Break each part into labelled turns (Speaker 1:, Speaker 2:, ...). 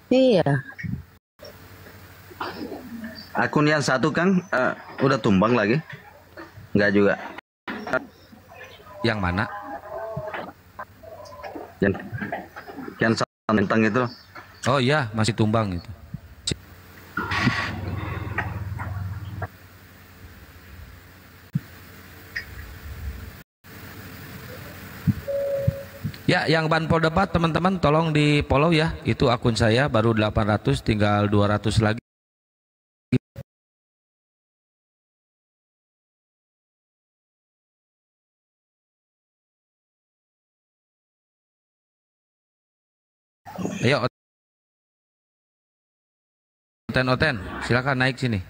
Speaker 1: Iya.
Speaker 2: Akun yang satu Kang udah tumbang lagi? Enggak juga.
Speaker 3: Yang mana?
Speaker 2: Yang tentang itu.
Speaker 3: Oh iya, masih tumbang itu. Ya, yang Banpol Debat teman-teman tolong di follow ya. Itu akun saya baru 800, tinggal 200 lagi. Ayo, Oten, silakan naik sini.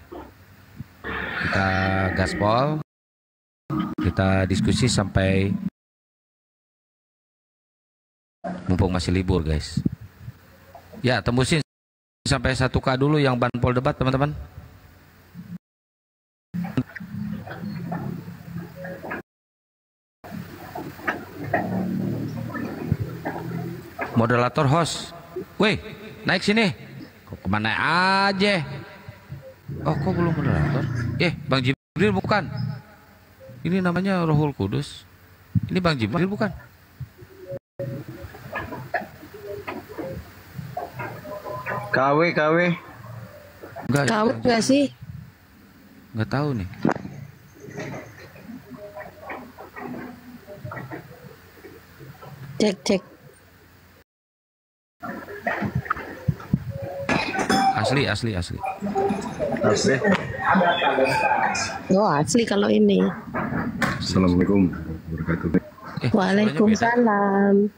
Speaker 3: Kita gaspol, kita diskusi sampai mumpung masih libur guys. Ya, tembusin sampai 1K dulu yang Banpol Debat teman-teman. Moderator host, weh naik sini. Kok kemana aja? Oh kok belum moderator? Bang Jibril bukan? Ini namanya Rohul Kudus. Ini Bang Jibril bukan?
Speaker 2: KW.
Speaker 1: Enggak. Tahu nggak sih?
Speaker 3: Nggak tahu nih.
Speaker 1: Cek.
Speaker 3: Asli.
Speaker 1: Oh asli kalau ini.
Speaker 4: Assalamualaikum warahmatullahi wabarakatuh.
Speaker 1: Waalaikumsalam.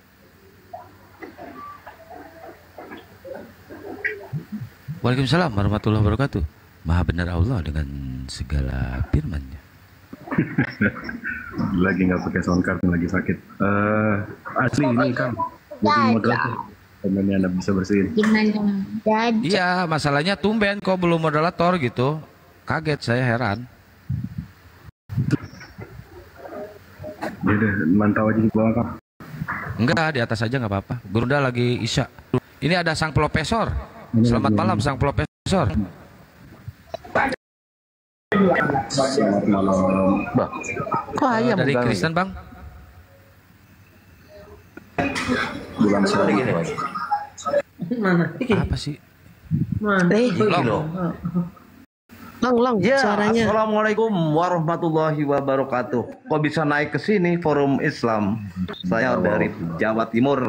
Speaker 3: Waalaikumsalam warahmatullahi wabarakatuh. Maha benar Allah dengan segala firman-Nya.
Speaker 4: Lagi nggak pakai sound card, lagi sakit. Asli ini Kang, jadi moderator. Temennya Anda bisa bersihin.
Speaker 3: Iya, masalahnya tumben kok belum moderator gitu. Kaget saya, heran.
Speaker 4: Ya udah, mantau aja di bawah Kang.
Speaker 3: Enggak, di atas aja nggak apa-apa. Gurunda lagi isya. Ini ada sang profesor. Selamat malam sang profesor.
Speaker 4: Selamat malam, Bang.
Speaker 2: Kok ayam
Speaker 3: dari Kristen Bang?
Speaker 4: Bulan Syawal.
Speaker 5: Mana?
Speaker 3: Apa sih?
Speaker 5: Mana?
Speaker 1: Long
Speaker 2: Ya,
Speaker 1: suaranya.
Speaker 2: Assalamualaikum warahmatullahi wabarakatuh. Kok bisa naik ke sini Forum Islam? Saya dari Jawa Timur.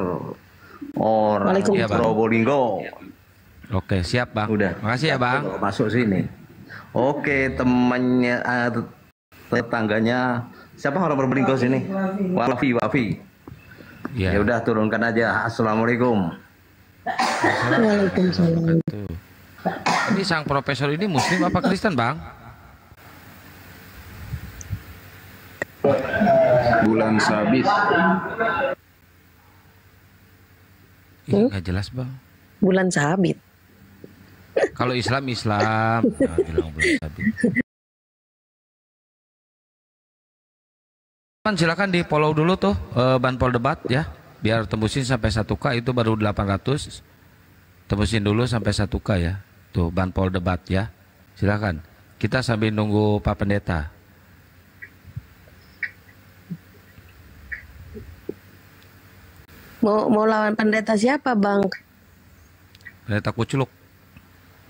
Speaker 2: Orang
Speaker 1: Waalaikumsalam.
Speaker 3: Iya, Bang.
Speaker 2: Probolinggo.
Speaker 3: Oke, siap Bang.
Speaker 2: Udah.
Speaker 3: Makasih ya Bang.
Speaker 2: Masuk sini. Oke, temannya tetangganya siapa orang Probolinggo sini? Wafi.
Speaker 3: Iya.
Speaker 2: Ya udah turunkan aja. Assalamualaikum.
Speaker 1: Waalaikumsalam.
Speaker 3: Ini sang profesor ini Muslim apa Kristen Bang?
Speaker 4: Bulan Sabit.
Speaker 3: Nggak jelas Bang.
Speaker 1: Bulan sabit.
Speaker 3: Kalau Islam, nah, bilang bulan sabit. Silakan di follow dulu tuh Banpol Debat ya, biar tembusin sampai 1K itu baru 800. Tembusin dulu sampai 1K ya. Tuh Banpol Debat ya. Silakan. Kita sambil nunggu Pak Pendeta.
Speaker 1: Mau lawan pendeta siapa, Bang?
Speaker 3: Pendeta Kuculuk.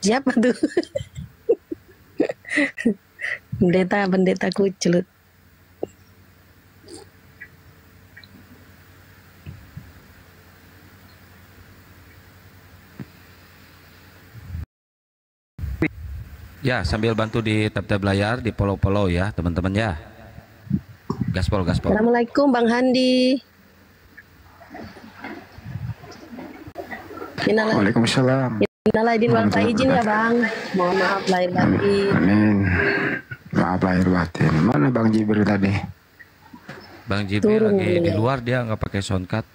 Speaker 1: Siapa tuh? pendeta Kuculuk.
Speaker 3: Ya, sambil bantu di tab-tab layar, di follow-follow ya, teman-teman ya. Gaspol.
Speaker 1: Assalamualaikum Bang Handi.
Speaker 4: Waalaikumsalam.
Speaker 1: Innal aidin wal faizin ya Bang. Mohon maaf lahir batin.
Speaker 4: Amin. Maaf lahir batin. Mana Bang Jibril tadi?
Speaker 3: Bang Jibril lagi di luar, dia nggak pakai soundcard.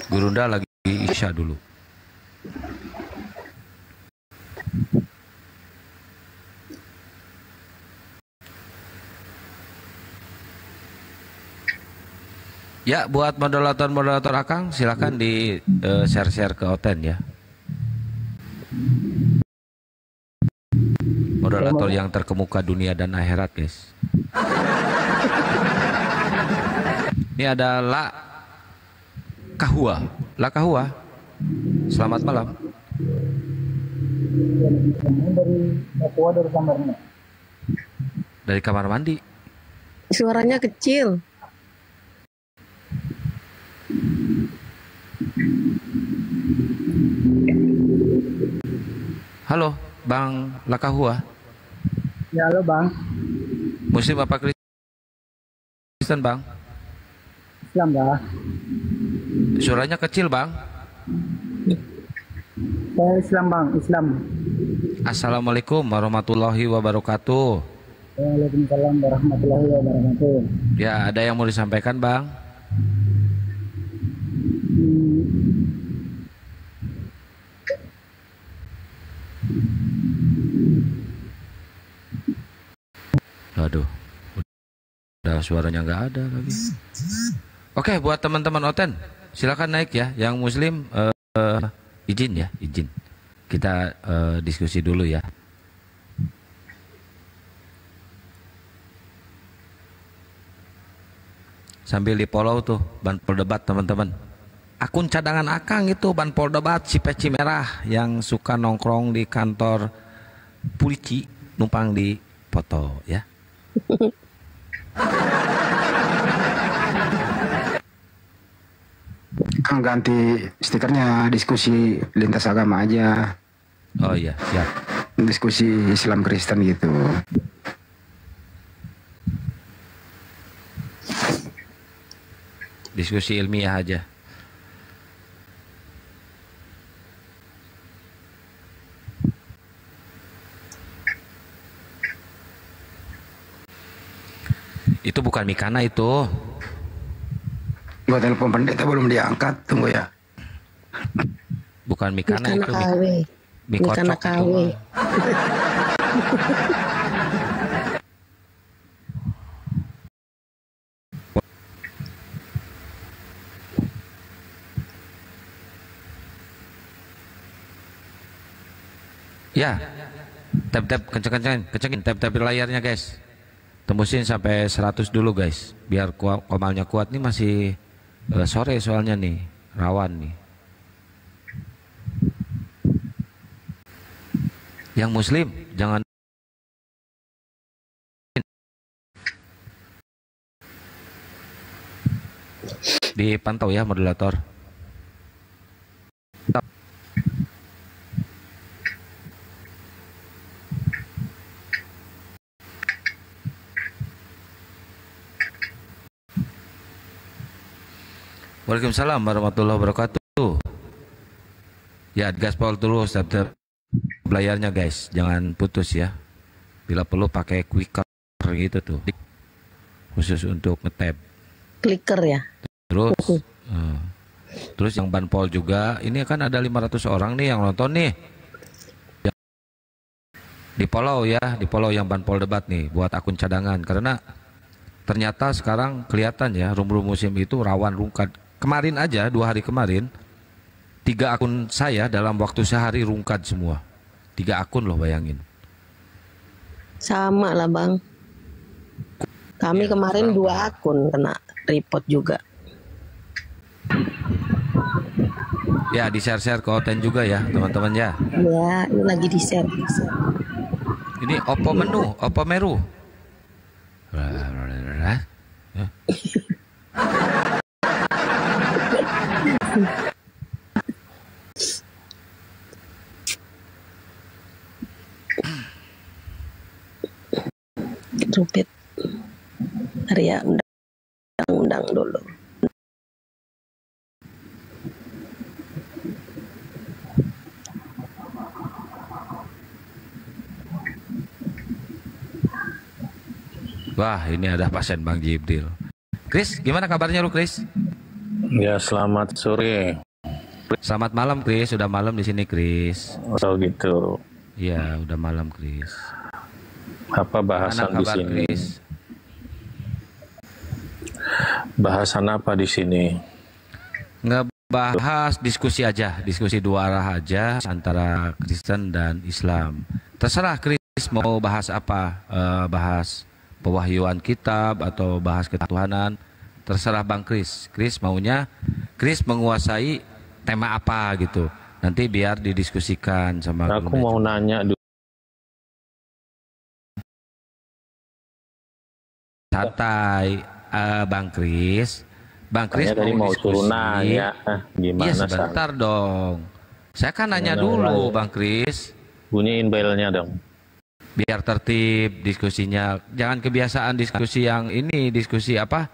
Speaker 3: Gurunda lagi isya dulu. Ya, buat moderator Akang silakan di share-share ke Oten ya. Moderator yang terkemuka dunia dan akhirat, guys. Ini ada La Kahua. Selamat malam. Dari kamar mandi.
Speaker 1: Suaranya kecil.
Speaker 3: Halo, Bang Lakahua.
Speaker 6: Ya, halo Bang.
Speaker 3: Muslim apa Kristen, Bang?
Speaker 6: Islam Bang.
Speaker 3: Suaranya kecil, Bang.
Speaker 6: Saya Islam Bang, Islam.
Speaker 3: Assalamualaikum warahmatullahi wabarakatuh.
Speaker 6: Waalaikumsalam warahmatullahi wabarakatuh.
Speaker 3: Ya, ada yang mau disampaikan, Bang? Aduh, udah suaranya nggak ada lagi. Oke, buat teman-teman Oten, silakan naik ya. Yang Muslim izin ya, izin. Kita diskusi dulu ya. Sambil di follow tuh Banpol Debat teman-teman. Akun cadangan Akang itu Banpol Debat si peci merah yang suka nongkrong di kantor polisi, numpang di foto ya.
Speaker 7: Kang ganti stikernya diskusi lintas agama aja.
Speaker 3: Oh iya, siap.
Speaker 7: Diskusi Islam Kristen gitu.
Speaker 3: Diskusi ilmiah aja. Itu bukan Mikana itu.
Speaker 7: Gua telepon pendeta belum diangkat, tunggu ya.
Speaker 3: Bukan Mikana
Speaker 1: Mikana
Speaker 3: itu.
Speaker 1: KW. Mikana KW.
Speaker 3: Ya. Tap kencengin tap layarnya guys. Tembusin sampai 100 dulu guys, biar komalnya kuat. Nih masih sore soalnya nih, rawan nih. Yang Muslim jangan dipantau ya moderator. Waalaikumsalam warahmatullahi wabarakatuh. Ya, gaspol terus tap layarnya guys, jangan putus ya. Bila perlu pakai quicker gitu tuh, khusus untuk nge-tab.
Speaker 1: Clicker ya.
Speaker 3: Terus yang Banpol juga, ini kan ada 500 orang nih yang nonton nih. Di follow ya, di follow yang Banpol Debat nih buat akun cadangan, karena ternyata sekarang kelihatan ya Rum Muslim itu rawan rungkad. Kemarin aja 2 hari kemarin 3 akun saya dalam waktu sehari rungkad semua. 3 akun loh, bayangin.
Speaker 1: Sama lah Bang. Kami
Speaker 3: Ya,
Speaker 1: kemarin
Speaker 3: sama.
Speaker 1: 2 akun kena report juga.
Speaker 3: Ya, di share-share ke Oten juga ya teman-teman ya.
Speaker 1: Ya, ini lagi di share.
Speaker 3: Ini Oppo menu, Oppo Meru.
Speaker 1: Rupit. Area undang-undang dulu.
Speaker 3: Wah, ini ada pasien Bang Jibril. Chris, gimana kabarnya lu, Chris?
Speaker 8: Ya, selamat sore.
Speaker 3: Selamat malam, Chris. Udah malam di sini, Chris.
Speaker 8: Oh gitu.
Speaker 3: Iya, udah malam, Chris.
Speaker 8: Apa
Speaker 3: Mana
Speaker 8: bahasan di
Speaker 3: kabar,
Speaker 8: sini?
Speaker 3: Chris?
Speaker 8: Bahasan apa di sini?
Speaker 3: Ngebahas diskusi aja, diskusi dua arah aja antara Kristen dan Islam. Terserah Kris mau bahas apa, bahas pewahyuan kitab atau bahas ketuhanan. Terserah Bang Kris. Kris maunya, Kris menguasai tema apa gitu. Nanti biar didiskusikan sama.
Speaker 8: Aku mau nanya dulu.
Speaker 3: Santai, Bang Kris. Bang Kris
Speaker 8: Tadi mau
Speaker 3: diskusi.
Speaker 8: suruh nanya. Gimana?
Speaker 3: Iya sebentar dong. Saya kan nanya dulu Bang Kris.
Speaker 8: Bunyiin belnya dong.
Speaker 3: Biar tertib diskusinya. Jangan kebiasaan diskusi yang ini, diskusi apa?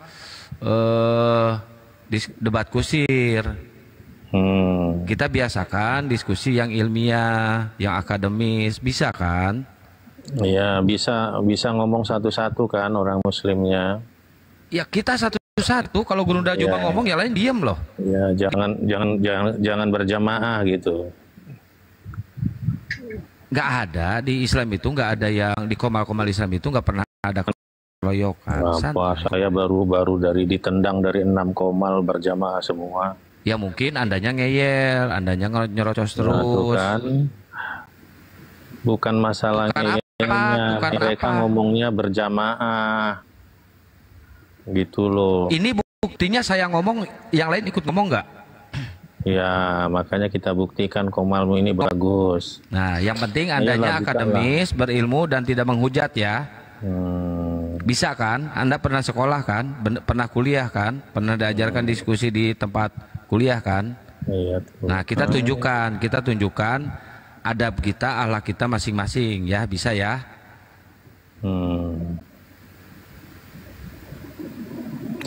Speaker 3: Debat kusir. Kita biasakan diskusi yang ilmiah, yang akademis, bisa kan?
Speaker 8: Iya, bisa ngomong satu-satu kan orang muslimnya.
Speaker 3: Ya kita satu-satu. Kalau Gurunda cuma ngomong, yang lain diem loh.
Speaker 8: Ya, jangan berjamaah gitu.
Speaker 3: Nggak ada di Islam itu, nggak ada yang di komal-komal Islam itu nggak pernah ada keroyokan.
Speaker 8: Apa? Saya baru dari ditendang dari 6 komal berjamaah semua.
Speaker 3: Ya mungkin andanya ngeyel, andanya nyerocos terus.
Speaker 8: Nah, kan. Bukan masalah ngeyelnya, mereka ngomongnya berjamaah. Gitu loh.
Speaker 3: Ini buktinya saya ngomong, yang lain ikut ngomong nggak?
Speaker 8: Ya, makanya kita buktikan komalmu ini bagus.
Speaker 3: Nah, yang penting andanya akademis, berilmu dan tidak menghujat ya. Bisa kan? Anda pernah sekolah kan? Pernah kuliah kan? Pernah diajarkan diskusi di tempat kuliah kan?
Speaker 8: Iya.
Speaker 3: Nah, kita tunjukkan adab kita, akhlak kita masing-masing ya, bisa ya?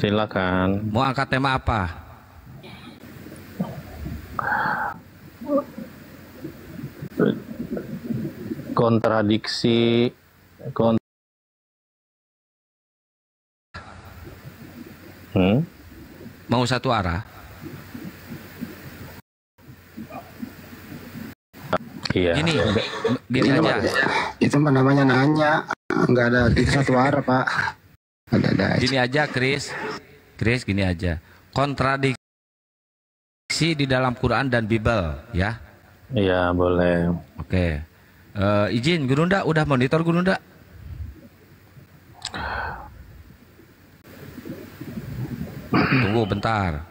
Speaker 8: Silakan.
Speaker 3: Mau angkat tema apa?
Speaker 8: Kontradiksi
Speaker 3: Mau satu arah?
Speaker 8: Iya.
Speaker 3: Gini aja.
Speaker 7: Itu namanya nanya, nggak ada itu satu arah Pak. Ada.
Speaker 3: Gini aja, Kris, gini aja. Kontradiksi di dalam Quran dan Bible, ya?
Speaker 8: Iya, boleh.
Speaker 3: Oke. Izin, Gurunda, udah monitor Gurunda? Tunggu bentar.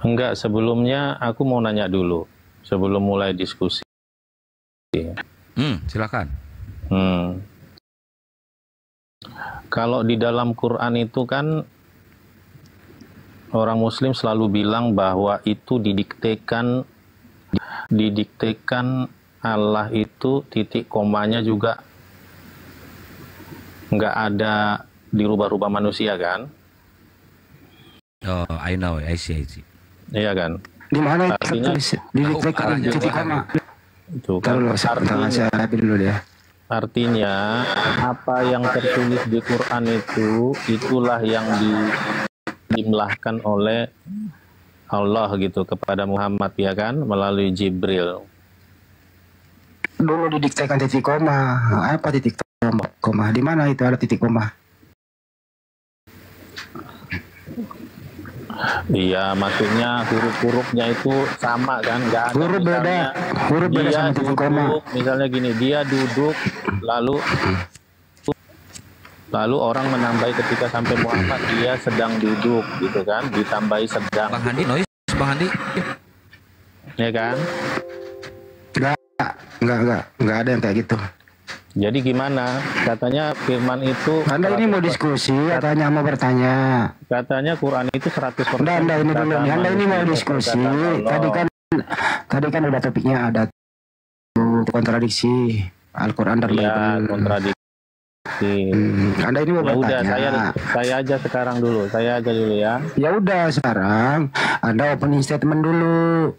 Speaker 8: Enggak, sebelumnya aku mau nanya dulu sebelum mulai diskusi.
Speaker 3: Silakan.
Speaker 8: Kalau di dalam Quran itu kan orang Muslim selalu bilang bahwa itu didiktekan Allah itu titik komanya juga nggak ada dirubah-rubah manusia kan?
Speaker 3: Oh, I know, I see.
Speaker 8: Iya kan?
Speaker 7: Di mana
Speaker 8: artinya
Speaker 7: didiktekan titik koma?
Speaker 8: Itu kan artinya apa yang tertulis di Quran itu itulah yang dijumlahkan oleh Allah gitu kepada Muhammad ya kan melalui Jibril.
Speaker 7: Dulu didiktekan titik koma. Apa titik koma? Di mana itu ada titik koma?
Speaker 8: Iya, maksudnya huruf-hurufnya itu sama kan, nggak ada.
Speaker 7: Huruf beda sama titik koma.
Speaker 8: Misalnya gini, dia duduk, lalu orang menambahi ketika sampai Muhammad dia sedang duduk, gitu kan, ditambahi sedang.
Speaker 3: Bang Handi, noise, Bang Handi.
Speaker 8: Ya kan?
Speaker 7: Enggak ada yang kayak gitu.
Speaker 8: Jadi gimana? Katanya firman itu...
Speaker 7: Anda ini mau diskusi, katanya mau bertanya.
Speaker 8: Katanya Quran itu 100%.
Speaker 7: Anda ini dulu nih, Anda ini mau diskusi. Tadi kan udah topiknya ada kontradiksi Al-Quran dan Bible.
Speaker 8: Kontradiksi.
Speaker 7: Anda ini mau bertanya.
Speaker 8: Udah, saya aja sekarang dulu. Saya aja dulu ya. Ya
Speaker 7: udah sekarang Anda opening statement dulu.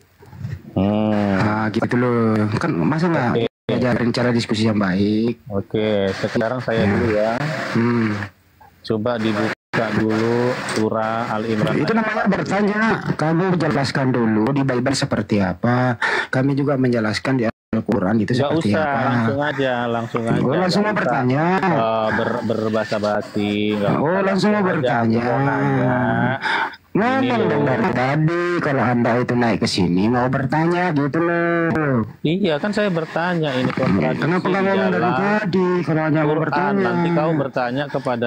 Speaker 7: Nah, gitu loh. Kan masa nggak ajarin cara diskusi yang baik.
Speaker 8: Oke, sekarang saya dulu ya. Coba dibuka dulu surah Al-Imran.
Speaker 7: Itu namanya bertanya. Kamu menjelaskan dulu di Bible seperti apa. Kami juga menjelaskan di Al-Quran itu
Speaker 8: Nggak
Speaker 7: seperti
Speaker 8: usah,
Speaker 7: apa?
Speaker 8: langsung aja.
Speaker 7: Oh, langsung mau
Speaker 8: Nggak usah,
Speaker 7: bertanya.
Speaker 8: berbahasa basi.
Speaker 7: Oh, langsung mau bertanya. Ngomong dong dari tadi kalau Anda itu naik ke sini mau bertanya gitu loh.
Speaker 8: Iya kan saya bertanya ini kontradiksi.
Speaker 7: Kenapa nggak ngomong dari
Speaker 8: dalam
Speaker 7: tadi kalau hanya mau
Speaker 8: Quran.
Speaker 7: bertanya?
Speaker 8: Nanti kau bertanya kepada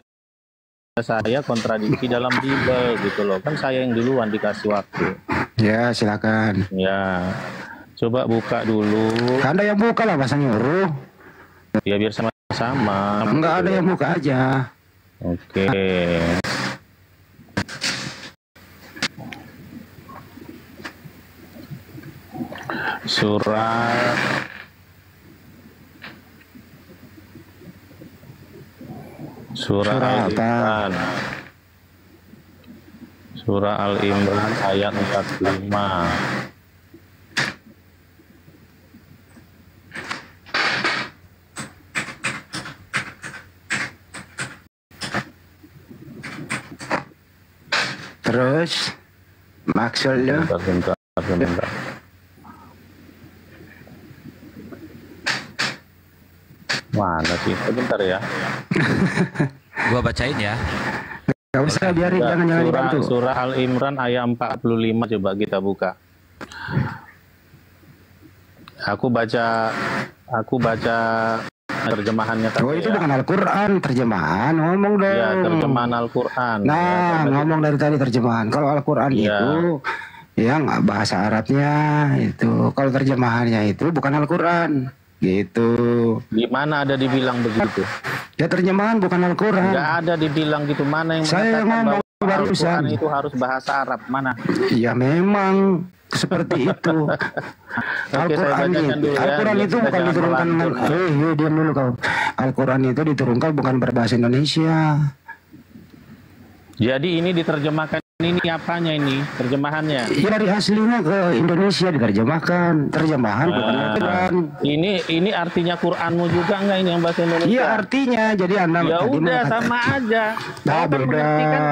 Speaker 8: saya kontradiksi dalam Bible gitu loh. Kan saya yang duluan dikasih waktu.
Speaker 7: Ya, silakan.
Speaker 8: Ya, coba buka dulu.
Speaker 7: Anda yang buka lah, masa nyuruh.
Speaker 8: Ya biar sama-sama.
Speaker 7: Enggak ada yang buka aja.
Speaker 8: Oke. Surat
Speaker 7: Surah
Speaker 8: Al-Imran. Surah Al-Imran ayat 45.
Speaker 7: Terus maksudnya
Speaker 8: Bentar. Mana sih? Sebentar ya.
Speaker 3: Gua bacain ya.
Speaker 7: nggak usah biarin, jangan dibantu.
Speaker 8: Surah Al-Imran ayat 45 coba kita buka. Aku baca terjemahannya tadi.
Speaker 7: Oh, itu
Speaker 8: ya.
Speaker 7: bukan Al-Quran, terjemahan. Ngomong dong.
Speaker 8: Ya, terjemahan Al-Quran.
Speaker 7: Nah,
Speaker 8: Ya,
Speaker 7: ngomong dari tadi terjemahan. Kalau Al-Quran
Speaker 8: Ya.
Speaker 7: itu yang bahasa Arabnya itu. Kalau terjemahannya itu bukan Al-Quran. Gitu.
Speaker 8: Di mana ada dibilang begitu?
Speaker 7: Ya, terjemahan bukan Al-Quran.
Speaker 8: Nggak ada dibilang gitu. Mana yang
Speaker 7: Saya
Speaker 8: mengatakan
Speaker 7: ngomong
Speaker 8: bahwa
Speaker 7: barusan.
Speaker 8: Al-Quran itu harus bahasa Arab? Mana?
Speaker 7: Ya memang seperti itu.
Speaker 8: Oke, saya bacakan dulu ya.
Speaker 7: Al-Quran itu
Speaker 8: Kita
Speaker 7: bukan
Speaker 8: jangan
Speaker 7: diturunkan.
Speaker 8: melantur.
Speaker 7: Diam dulu kau. Al-Quran itu diturunkan bukan berbahasa Indonesia.
Speaker 8: Jadi ini diterjemahkan, ini apanya ini? Terjemahannya?
Speaker 7: Ya, dari aslinya ke Indonesia diterjemahkan. Terjemahan bukan Al-Quran.
Speaker 8: Ini artinya Quranmu juga enggak ini yang bahasa Indonesia?
Speaker 7: Iya, artinya. Jadi Anda
Speaker 8: Ya
Speaker 7: tadi
Speaker 8: udah
Speaker 7: mengatakan-
Speaker 8: sama aja.
Speaker 7: Nah,
Speaker 8: Kau kan
Speaker 7: beda.
Speaker 8: mengerti kan?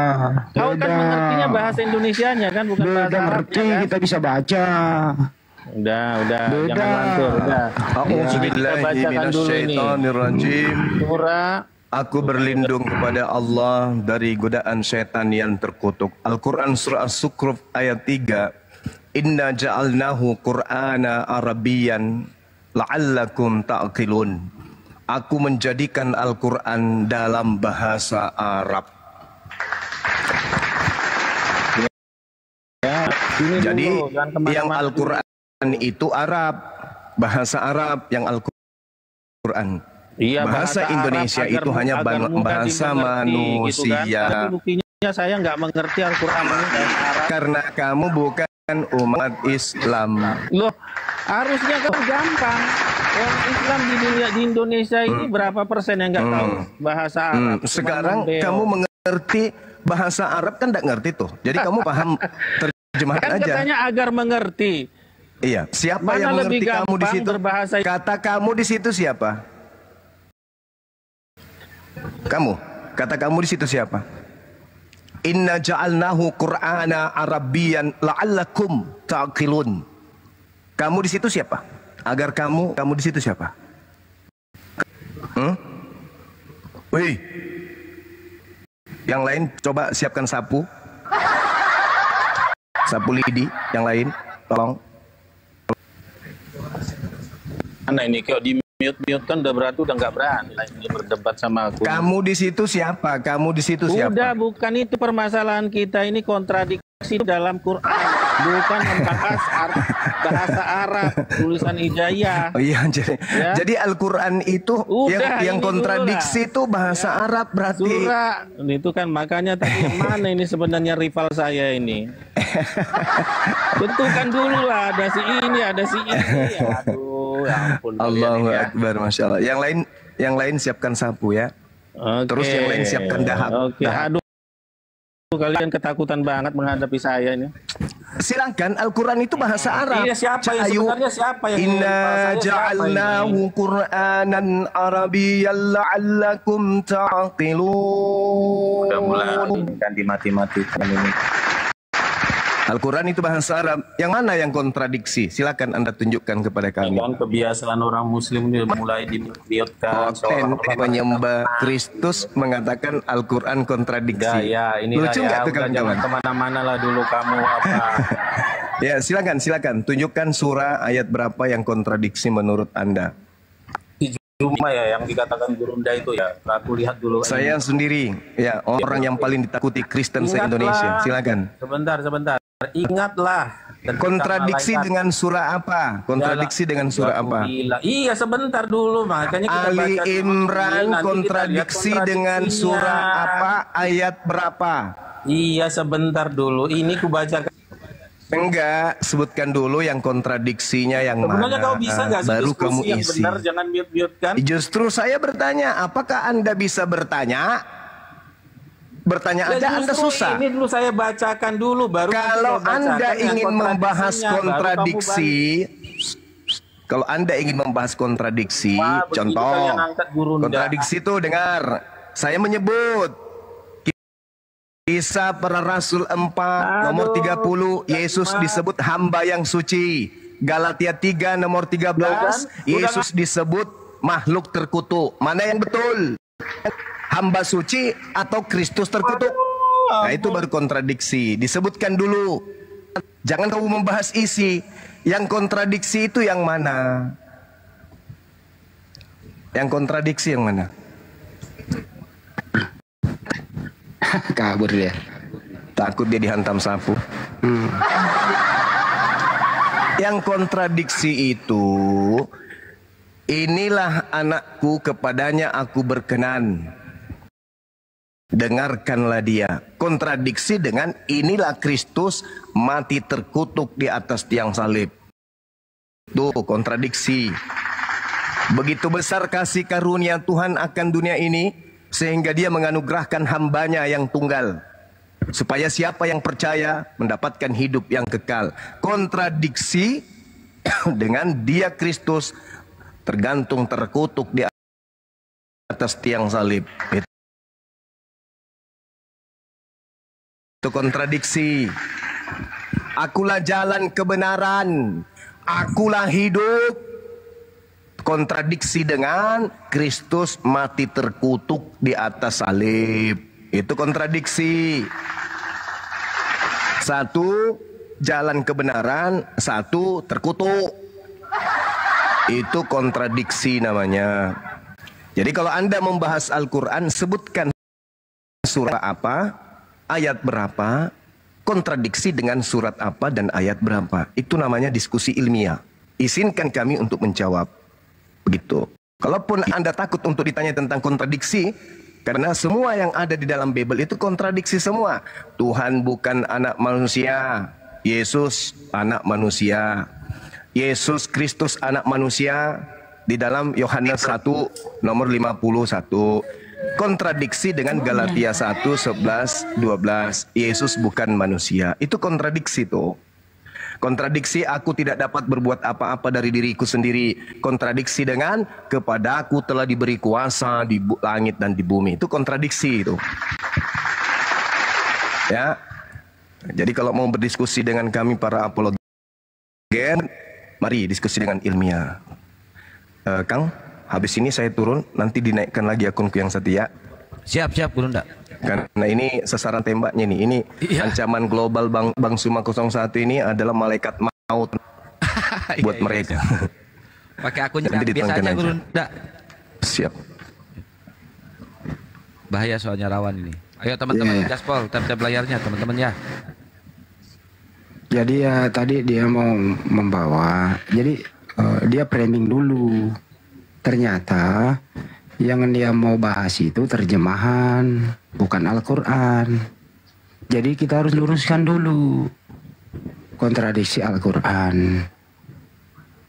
Speaker 8: Kau kan
Speaker 7: Beda.
Speaker 8: mengertinya bahasa Indonesianya kan, bukan bahasa
Speaker 7: Beda,
Speaker 8: Arabnya
Speaker 7: ngerti,
Speaker 8: kan?
Speaker 7: kita bisa baca.
Speaker 8: Udah,
Speaker 7: Beda.
Speaker 8: jangan lantur, udah. Kita bacakan dulu ini.
Speaker 2: A'udzubillahiminasyaitonirrajim.
Speaker 8: Surah
Speaker 2: Aku berlindung kepada Allah dari godaan setan yang terkutuk. Al-Quran surah As-Zukhruf ayat 3. Inna ja'alnahu Qur'ana Arabiyan la'allakum ta'qilun. Aku menjadikan Al-Quran dalam bahasa Arab.
Speaker 8: ya, ini
Speaker 2: Jadi
Speaker 8: dulu, jangan kemana-mana
Speaker 2: yang
Speaker 8: dulu.
Speaker 2: Al-Quran itu Arab, bahasa Arab yang Al-Quran.
Speaker 8: Iya,
Speaker 2: bahasa
Speaker 8: Arab
Speaker 2: Indonesia
Speaker 8: agar
Speaker 2: itu hanya
Speaker 8: agar mudah
Speaker 2: bahasa
Speaker 8: dimengerti, gitu kan.
Speaker 2: manusia.
Speaker 8: Tapi buktinya saya nggak mengerti Al-Quran ini bahasa Arab.
Speaker 2: Karena kamu bukan umat Islam.
Speaker 8: Loh, harusnya kan gampang. Orang Islam di dunia di Indonesia ini berapa persen yang nggak tahu bahasa Arab? Cuma
Speaker 2: Sekarang
Speaker 8: membeo.
Speaker 2: kamu mengerti bahasa Arab kan nggak ngerti tuh. Jadi kamu paham terjemahan
Speaker 8: kan
Speaker 2: aja.
Speaker 8: katanya agar mengerti.
Speaker 2: Iya. Siapa
Speaker 8: Mana
Speaker 2: yang
Speaker 8: lebih
Speaker 2: mengerti kamu di
Speaker 8: gampang
Speaker 2: situ?
Speaker 8: berbahasa.
Speaker 2: Kata kamu di situ siapa? Kamu. Kata kamu di situ siapa? Inna ja'alnahu Qur'ana Arabiyan la'allakum ta'qilun. Kamu di situ siapa? Agar kamu di situ siapa? Wih. Yang lain coba siapkan sapu. Sapu lidi yang lain, tolong.
Speaker 8: Mana ini kalau di mute kan udah nggak berani lagi berdebat sama aku.
Speaker 2: Kamu di situ siapa? Kamu di situ siapa?
Speaker 8: Udah, bukan itu permasalahan kita, ini kontradiksi dalam Quran, bukan membahas bahasa Arab, tulisan hijayah.
Speaker 2: Oh iya,
Speaker 8: Ya.
Speaker 2: jadi Al-Quran itu
Speaker 8: Udah,
Speaker 2: yang
Speaker 8: ini
Speaker 2: kontradiksi itu bahasa Arab berarti.
Speaker 8: Surah itu kan makanya tadi yang mana ini sebenarnya rival saya ini. Tentukan dulu lah, ada si ini, ada si ini. Aduh, ya ampun.
Speaker 2: Allahu
Speaker 8: kalian ini ya.
Speaker 2: Akbar, Masya Allah. Yang lain siapkan sapu ya.
Speaker 8: Oke.
Speaker 2: Terus yang lain siapkan dahak.
Speaker 8: Oke,
Speaker 2: Dahak.
Speaker 8: aduh. Kalian ketakutan banget menghadapi saya ini.
Speaker 2: Silakan, Al-Quran itu bahasa Arab.
Speaker 8: Iya, siapa yang
Speaker 2: Ayo.
Speaker 8: sebenarnya siapa yang
Speaker 2: Inna
Speaker 8: bahasanya siapa
Speaker 2: ja'alnahu
Speaker 8: ini?
Speaker 2: Qur'anan Arabiyyan la'allakum ta'qilun.
Speaker 8: Udah mulai ganti mati-matikan ini.
Speaker 2: Al-Quran itu bahasa Arab. Yang mana yang kontradiksi? Silakan Anda tunjukkan kepada kami.
Speaker 8: Kan kebiasaan orang Muslim ini mulai dibiotkan.
Speaker 2: Menyembah Kristus mengatakan Al-Quran kontradiksi.
Speaker 8: Ya, ini
Speaker 2: lucu nggak tuh
Speaker 8: jangan
Speaker 2: kawan-kawan?
Speaker 8: kemana-mana lah dulu kamu apa.
Speaker 2: Ya, silakan. Tunjukkan surah ayat berapa yang kontradiksi menurut Anda.
Speaker 8: Cuma ya yang dikatakan Gurunda itu ya. Aku lihat dulu.
Speaker 2: Saya sendiri, ya orang yang paling ditakuti Kristen se-Indonesia. Silakan.
Speaker 8: Sebentar. Ingatlah.
Speaker 2: Kontradiksi dengan surah apa? Kontradiksi dengan surah apa?
Speaker 8: Iya, sebentar dulu, makanya kita
Speaker 2: Ali
Speaker 8: baca
Speaker 2: Imran
Speaker 8: nanti
Speaker 2: kontradiksi dengan surah apa? Ayat berapa?
Speaker 8: Iya, sebentar dulu. Ini kubacakan.
Speaker 2: Enggak, sebutkan dulu yang kontradiksinya yang
Speaker 8: Sebenarnya
Speaker 2: mana.
Speaker 8: kau bisa nggak sih
Speaker 2: Baru
Speaker 8: diskusi
Speaker 2: kamu
Speaker 8: yang
Speaker 2: isi.
Speaker 8: benar, jangan mute-mute kan?
Speaker 2: Justru saya bertanya, apakah Anda bisa bertanya? Bertanya aja Anda susah.
Speaker 8: Ini dulu saya bacakan dulu, baru
Speaker 2: Kalau Anda ingin membahas kontradiksi, kalau Anda ingin membahas kontradiksi,
Speaker 8: Wah, begitu
Speaker 2: contoh,
Speaker 8: kalian angkat Gurunda.
Speaker 2: kontradiksi itu dengar, saya menyebut Kisah Para Rasul 4 nomor 30, Yesus disebut hamba yang suci. Galatia 3 nomor 13, Yesus disebut makhluk terkutuk. Mana yang betul? Hamba suci atau Kristus terkutuk? Nah, itu baru kontradiksi. Disebutkan dulu. Jangan kamu membahas isi. Yang kontradiksi itu yang mana? Yang kontradiksi yang mana?
Speaker 7: Kabur dia.
Speaker 2: Takut dia dihantam sapu. Yang kontradiksi itu, inilah anakku, kepadanya aku berkenan. Dengarkanlah dia. Kontradiksi dengan inilah Kristus mati terkutuk di atas tiang salib. Tuh kontradiksi. Begitu besar kasih karunia Tuhan akan dunia ini, sehingga dia menganugerahkan hambanya yang tunggal, supaya siapa yang percaya mendapatkan hidup yang kekal. Kontradiksi dengan dia Kristus tergantung terkutuk di atas tiang salib. Itu kontradiksi. Akulah jalan kebenaran, akulah hidup. Kontradiksi dengan Kristus mati terkutuk di atas salib. Itu kontradiksi. Satu jalan kebenaran, satu terkutuk. Itu kontradiksi namanya. Jadi kalau Anda membahas Al-Quran, sebutkan surah apa, ayat berapa, kontradiksi dengan surat apa dan ayat berapa. Itu namanya diskusi ilmiah. Izinkan kami untuk menjawab. Begitu. Kalaupun Anda takut untuk ditanya tentang kontradiksi, karena semua yang ada di dalam Bible itu kontradiksi semua. Tuhan bukan anak manusia, Yesus anak manusia. Yesus Kristus anak manusia di dalam Yohanes 1 nomor 51. Kontradiksi dengan Galatia 1 11 12. Yesus bukan manusia. Itu kontradiksi tuh. Kontradiksi aku tidak dapat berbuat apa-apa dari diriku sendiri. Kontradiksi dengan kepadaku telah diberi kuasa di langit dan di bumi. Itu kontradiksi itu. Ya. Jadi kalau mau berdiskusi dengan kami para apologen, mari diskusi dengan ilmiah. Kang, habis ini saya turun, nanti dinaikkan lagi akunku yang setia.
Speaker 3: Siap, Gurunda.
Speaker 2: Karena ini sasaran tembaknya nih. Ini ancaman global Bang Suma 01 ini adalah malaikat maut buat mereka.
Speaker 3: Pakai akun
Speaker 2: Nanti
Speaker 3: biasa aja,
Speaker 2: aja.
Speaker 3: Gurunda.
Speaker 2: Siap.
Speaker 3: Bahaya soalnya rawan ini. Ayo teman-teman, gaspol, tap layarnya teman-teman ya.
Speaker 7: Jadi ya tadi dia mau membawa, jadi dia framing dulu. Ternyata yang dia mau bahas itu terjemahan, bukan Al-Quran. Jadi kita harus luruskan dulu kontradiksi Al-Quran.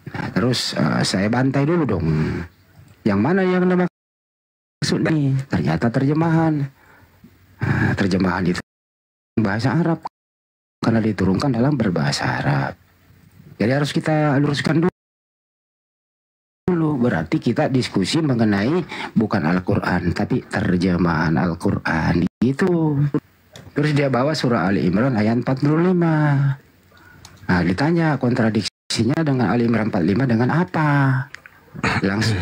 Speaker 7: Nah, terus saya bantai dulu dong. Yang mana yang maksud nih? Ternyata terjemahan. Nah, terjemahan itu bahasa Arab karena diturunkan dalam berbahasa Arab. Jadi harus kita luruskan dulu. Berarti kita diskusi mengenai bukan Al-Quran tapi terjemahan Al-Quran gitu. Terus dia bawa surah Ali Imran ayat 45. Nah, ditanya kontradiksinya dengan Ali Imran 45 dengan apa? Langsung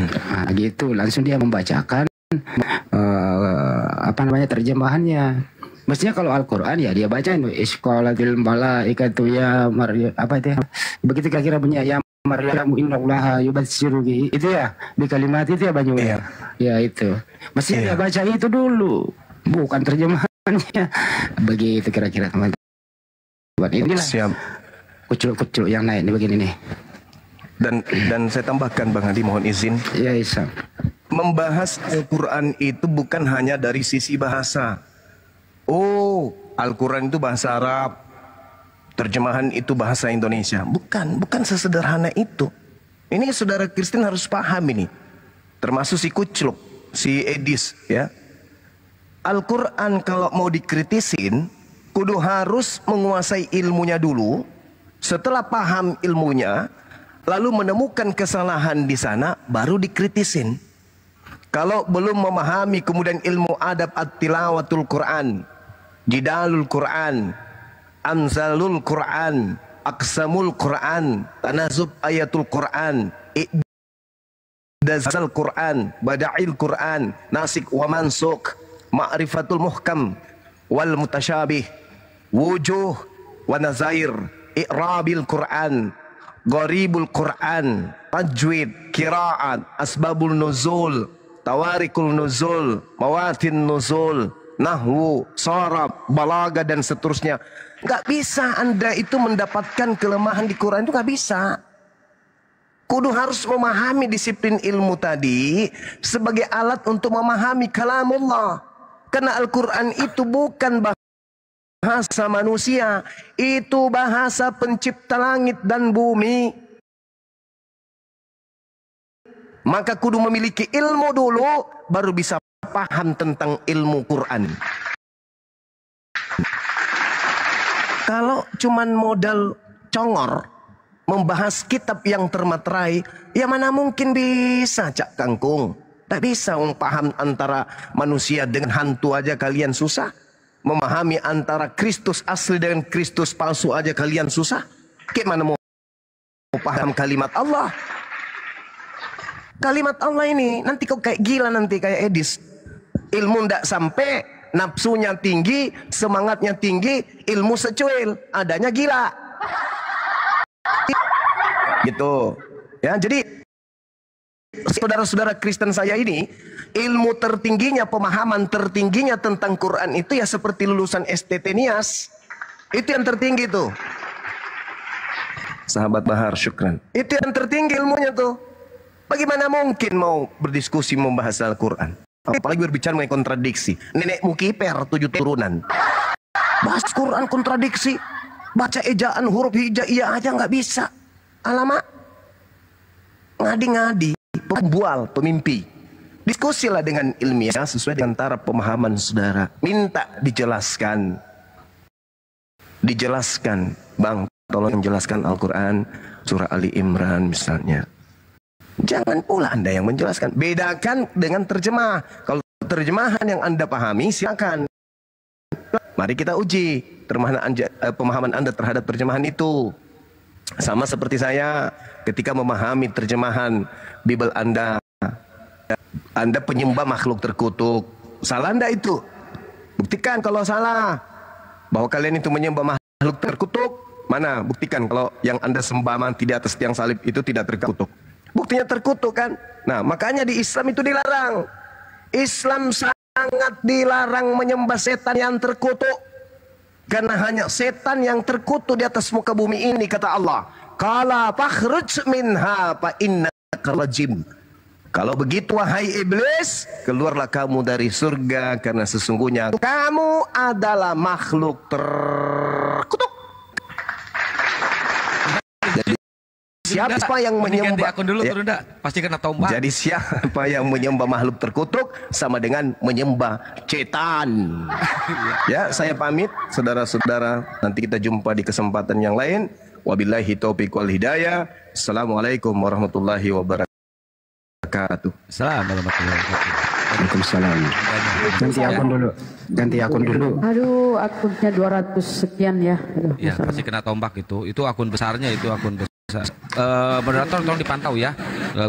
Speaker 7: gitu, langsung dia membacakan terjemahannya. Mestinya kalau Al-Qur'an ya dia bacain isqalatil malaikatu ya Maryam, apa itu ya? Begitu kira-kira bunyi ya Maryam innallaha yubasyshiruki. Itu ya, di kalimat itu ya Banyu ya. Ya itu. Mestinya dia baca itu dulu, bukan terjemahannya. Begitu kira-kira teman-teman. Inilah
Speaker 2: Siap.
Speaker 7: Kucul-kucul yang naik ini begini nih.
Speaker 2: Dan saya tambahkan Bang Hadi, mohon izin.
Speaker 7: Ya, Isa.
Speaker 2: Membahas Al-Quran itu bukan hanya dari sisi bahasa. Oh, Al-Quran itu bahasa Arab, terjemahan itu bahasa Indonesia. Bukan sesederhana itu. Ini saudara Kristen harus paham ini. Termasuk si Kucluk, si Edis, ya. Al-Quran kalau mau dikritisin, kudu harus menguasai ilmunya dulu. Setelah paham ilmunya, lalu menemukan kesalahan di sana, baru dikritisin. Kalau belum memahami kemudian ilmu adab at-tilawatul Quran, jidalul Quran, amzalul Quran, aqsamul Quran, tanazub ayatul Quran, i'dazal Quran, bada'il Quran, nasik wa mansuk, ma'rifatul muhkam wal mutasyabih, wujuh wa nazair, i'rabil Quran, gharibul Quran, tajwid, qiraat, asbabul nuzul, tawarikul nuzul, mawatin nuzul, nahwu, sharaf, balaga dan seterusnya. Nggak bisa Anda itu mendapatkan kelemahan di Quran, itu nggak bisa. Kudu harus memahami disiplin ilmu tadi sebagai alat untuk memahami kalamullah. Karena Al-Quran itu bukan bahasa manusia, itu bahasa pencipta langit dan bumi. Maka kudu memiliki ilmu dulu, baru bisa paham tentang ilmu Quran. Kalau cuman modal congor, membahas kitab yang termaterai, ya mana mungkin bisa Cak Kangkung. Tak bisa paham antara manusia dengan hantu aja kalian susah. Memahami antara Kristus asli dengan Kristus palsu aja kalian susah. Gimana mau paham kalimat Allah? Kalimat Allah ini nanti kau kayak gila, nanti kayak Edis. Ilmu ndak sampai, nafsunya tinggi, semangatnya tinggi, ilmu secuil, adanya gila. Gitu. Ya, jadi saudara-saudara Kristen saya ini, ilmu tertingginya, pemahaman tertingginya tentang Quran itu ya seperti lulusan STT Nias. Itu yang tertinggi tuh. Sahabat Bahar, syukran. Itu yang tertinggi ilmunya tuh. Bagaimana mungkin mau berdiskusi membahas Al-Quran? Apalagi berbicara mengenai kontradiksi. Nenekmu kiper 7 turunan. Bahas Quran kontradiksi. Baca ejaan huruf hijaiyah aja nggak bisa. Alamak. Ngadi-ngadi. Pembual, pemimpi. Diskusilah dengan ilmiah sesuai dengan taraf pemahaman saudara. Minta dijelaskan. Dijelaskan. Bang, tolong jelaskan Al-Quran surah Ali Imran misalnya. Jangan pula Anda yang menjelaskan. Bedakan dengan terjemah. Kalau terjemahan yang Anda pahami, silakan. Mari kita uji pemahaman Anda terhadap terjemahan itu. Sama seperti saya ketika memahami terjemahan Bible Anda. Anda penyembah makhluk terkutuk. Salah Anda itu. Buktikan kalau salah. Bahwa kalian itu menyembah makhluk terkutuk. Mana? Buktikan kalau yang Anda sembah mati di atas tiang salib itu tidak terkutuk. Buktinya terkutuk kan. Nah, makanya di Islam itu dilarang. Islam sangat dilarang menyembah setan yang terkutuk. Karena hanya setan yang terkutuk di atas muka bumi ini, kata Allah. Qala fakhruj minha fa innaka rajim. Kalau begitu wahai iblis, keluarlah kamu dari surga karena sesungguhnya kamu adalah makhluk terkutuk. Jadi siapa yang menyembah
Speaker 3: akun dulu ya. Pasti kena tombak.
Speaker 2: Jadi siapa yang menyembah makhluk terkutuk sama dengan menyembah cetan. Ya, saya pamit saudara-saudara, nanti kita jumpa di kesempatan yang lain. Wabillahi taufiq wal hidayah. Assalamualaikum warahmatullahi wabarakatuh.
Speaker 3: Assalamualaikum warahmatullahi wabarakatuh.
Speaker 7: Waalaikumsalam. Ganti akun dulu. Ganti akun dulu.
Speaker 9: Aduh, akunnya 200 sekian ya. Aduh,
Speaker 3: Ya, pasti kena tombak itu. Itu akun besarnya, itu akun besar. Moderator tolong dipantau ya.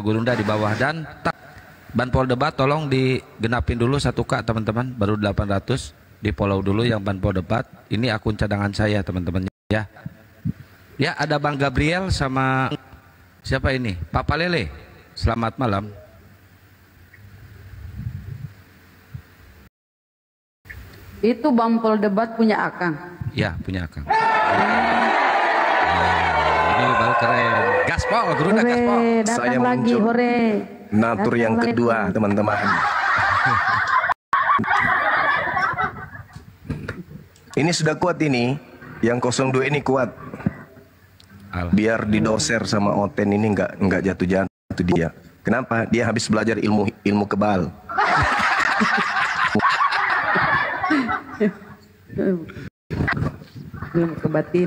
Speaker 3: Gurunda di bawah dan Banpol Debat tolong digenapin dulu 1K teman-teman, baru 800. Di follow dulu yang Banpol Debat. Ini akun cadangan saya teman-teman ya. Ya, ada Bang Gabriel sama siapa ini? Papa Lele. Selamat malam.
Speaker 9: Itu Banpol Debat punya Akang.
Speaker 3: Ya, punya Akang. Ini baru keren. Gaspol, Gurunda gaspol.
Speaker 9: Datang
Speaker 2: Saya
Speaker 9: lagi,
Speaker 2: muncul.
Speaker 9: hore.
Speaker 2: Natur
Speaker 9: Datang
Speaker 2: yang
Speaker 9: lagi.
Speaker 2: kedua, teman-teman. Ini sudah kuat ini. Yang 02 ini kuat. Biar didoser sama Oten ini nggak jatuh dia. Kenapa? Dia habis belajar ilmu kebal.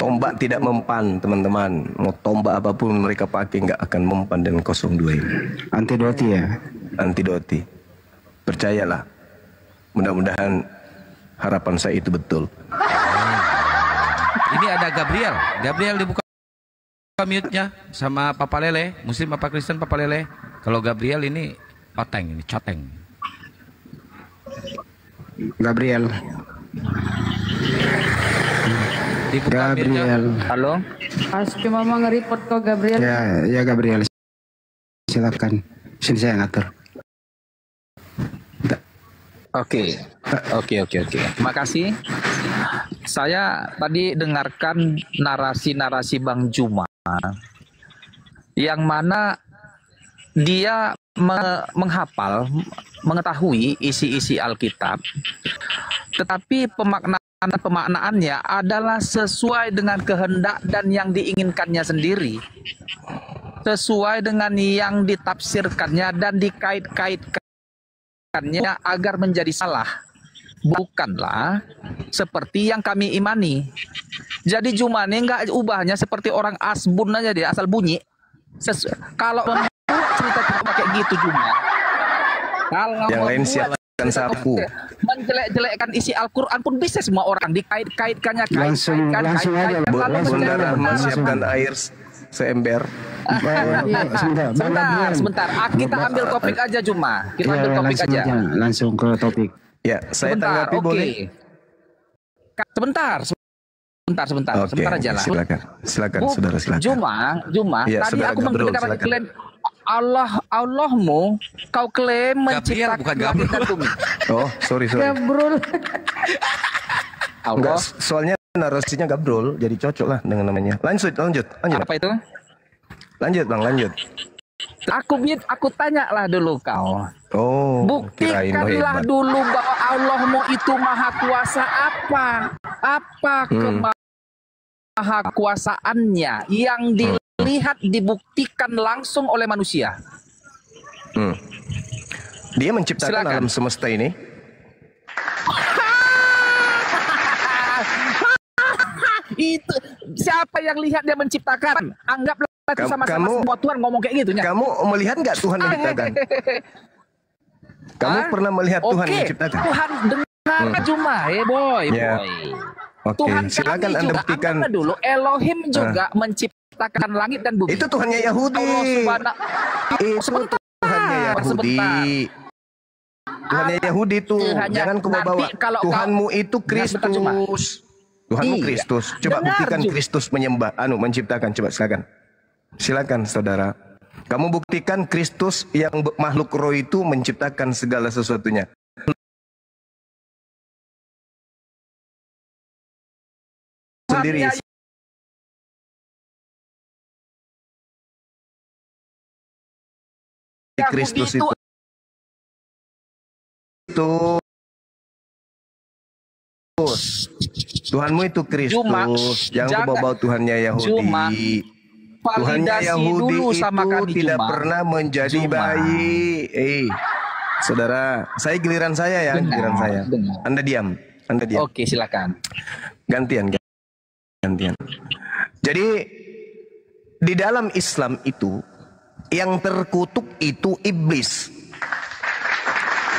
Speaker 2: Tombak tidak mempan, teman-teman. Mau tombak apapun mereka pakai nggak akan mempan dengan 02 ini.
Speaker 7: Antidoti ya.
Speaker 2: Antidoti. Percayalah. Mudah-mudahan harapan saya itu betul.
Speaker 3: Ini ada Gabriel. Gabriel dibuka mute-nya sama Papa Lele. Muslim apa Kristen Papa Lele. Kalau Gabriel ini coteng, ini coteng.
Speaker 7: Gabriel.
Speaker 3: Dibuka mute-nya.
Speaker 7: Gabriel.
Speaker 10: Halo.
Speaker 9: Pas cuma mau nge-report kok Gabriel.
Speaker 7: Ya Gabriel. Silakan. Sini saya ngatur.
Speaker 10: Oke. Terima kasih. Saya tadi dengarkan narasi-narasi Bang Juma yang mana dia menghafal, mengetahui isi-isi Alkitab, tetapi pemaknaannya adalah sesuai dengan kehendak dan yang diinginkannya sendiri, sesuai dengan yang ditafsirkannya dan dikait-kaitkannya agar menjadi salah. Bukanlah seperti yang kami imani. Jadi Juma ini nggak ubahnya seperti orang asbun aja dia, asal bunyi. Kalau cerita-cerita kayak gitu Juma. Kalau
Speaker 2: yang lain siapkan sapu.
Speaker 10: Menjelek-jelekkan isi Al-Quran pun bisa semua orang dikait-kaitkannya.
Speaker 7: Langsung aja.
Speaker 2: Bunda Rahma siapkan air seember.
Speaker 10: Sebentar. Kita ambil topik aja Juma. Kita ambil topik aja.
Speaker 7: Langsung ke topik.
Speaker 2: Ya, saya tanggapi boleh.
Speaker 10: Sebentar aja lah.
Speaker 2: Silakan, saudara silakan.
Speaker 10: Juma,
Speaker 2: ya,
Speaker 10: tadi aku mendengar klaim Allahmu, kau klaim menciptakan langit dan bumi.
Speaker 2: Oh, sorry.
Speaker 9: Gabrul.
Speaker 2: Enggak, soalnya narasinya Gabrul, jadi cocok lah dengan namanya. Lanjut.
Speaker 10: Apa itu?
Speaker 2: Lanjut, Bang, lanjut.
Speaker 10: Aku tanya lah dulu kau.
Speaker 2: Oh,
Speaker 10: buktikanlah dulu bahwa Allahmu itu maha kuasa apa kemahakuasaannya yang dilihat dibuktikan langsung oleh manusia.
Speaker 2: Dia menciptakan alam semesta ini.
Speaker 10: Itu siapa yang lihat dia menciptakan? Anggaplah itu sama-sama semua Tuhan ngomong kayak gitu.
Speaker 2: Kamu melihat nggak Tuhan menciptakan? Kamu pernah melihat Tuhan menciptakan?
Speaker 10: Tuhan dengar Juma, boy.
Speaker 2: Oke,
Speaker 10: Tuhan
Speaker 2: silakan
Speaker 10: kami
Speaker 2: Anda
Speaker 10: juga,
Speaker 2: buktikan.
Speaker 10: Dulu Elohim juga menciptakan langit dan bumi.
Speaker 2: Itu Tuhannya Yahudi. Itu Tuhannya Yahudi. Tuhannya Yahudi tuh. Jangan kau bawa. Tuhanmu itu Kristus. Tuhanmu Kristus. Coba buktikan Kristus menciptakan. Coba silakan saudara. Kamu buktikan Kristus yang makhluk roh itu menciptakan segala sesuatunya. Sendiri. Kristus itu. Tuhanmu itu Kristus. Jangan bawa Tuhannya Yahudi. Tuhannya Yahudi itu tidak pernah menjadi bayi. Saudara, saya giliran saya ya, giliran saya. Anda diam.
Speaker 10: Oke, silakan.
Speaker 2: Gantian. Jadi di dalam Islam itu yang terkutuk itu iblis.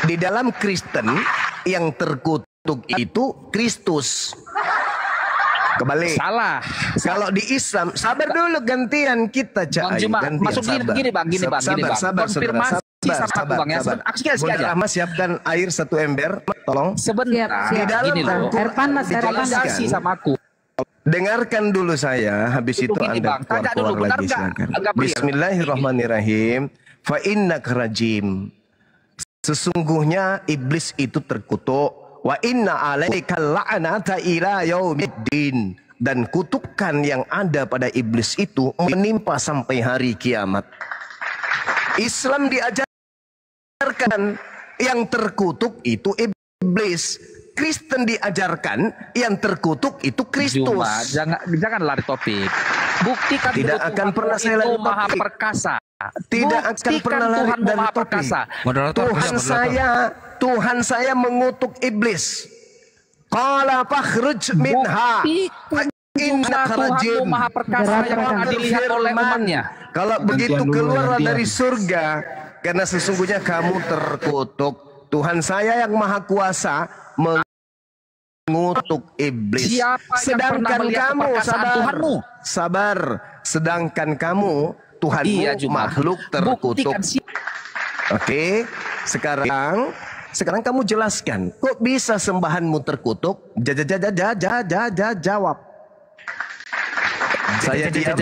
Speaker 2: Di dalam Kristen yang terkutuk itu Kristus. Kebalik.
Speaker 10: Salah.
Speaker 2: Kalau di Islam, sabar dulu gantian kita
Speaker 10: Bang Juma, masuk gini bang.
Speaker 2: Sabar,
Speaker 10: Konfirmasi sama aku bang ya. Sekali aja.
Speaker 2: Mas siapkan air 1 ember, tolong.
Speaker 9: Siap.
Speaker 10: Sebentar. Di dalam
Speaker 9: Gini loh. Air panas,
Speaker 10: sama aku.
Speaker 2: Dengarkan dulu saya, habis itu
Speaker 10: gini,
Speaker 2: Anda
Speaker 10: Bang. Tanya dulu,
Speaker 2: keluar
Speaker 10: benar
Speaker 2: lagi
Speaker 10: nggak?
Speaker 2: silakan.
Speaker 10: Gabriel.
Speaker 2: Bismillahirrahmanirrahim. Fa innaka rajim. Sesungguhnya iblis itu terkutuk. Wa inna alaika la'nata ila yaumiddin. Dan kutukan yang ada pada iblis itu menimpa sampai hari kiamat. Islam diajarkan yang terkutuk itu iblis. Kristen diajarkan yang terkutuk itu Kristus.
Speaker 10: Jangan lari topik. Buktikan
Speaker 2: tidak akan pernah saya lari topik.
Speaker 10: Maha perkasa.
Speaker 2: Tidak akan pernah lari dari topik. Tuhan saya mengutuk iblis. Qala fakhruj minha. Innaka rajim.
Speaker 10: Maha perkasa yang akan dilihat oleh umatnya.
Speaker 2: Kalau begitu keluarlah dari surga, karena sesungguhnya kamu terkutuk. Tuhan saya yang maha kuasa mengutuk iblis. Sedangkan kamu sabar. Sedangkan kamu Tuhanmu makhluk terkutuk. Oke, sekarang kamu jelaskan, kok bisa sembahanmu terkutuk? Jawab. Saya diam.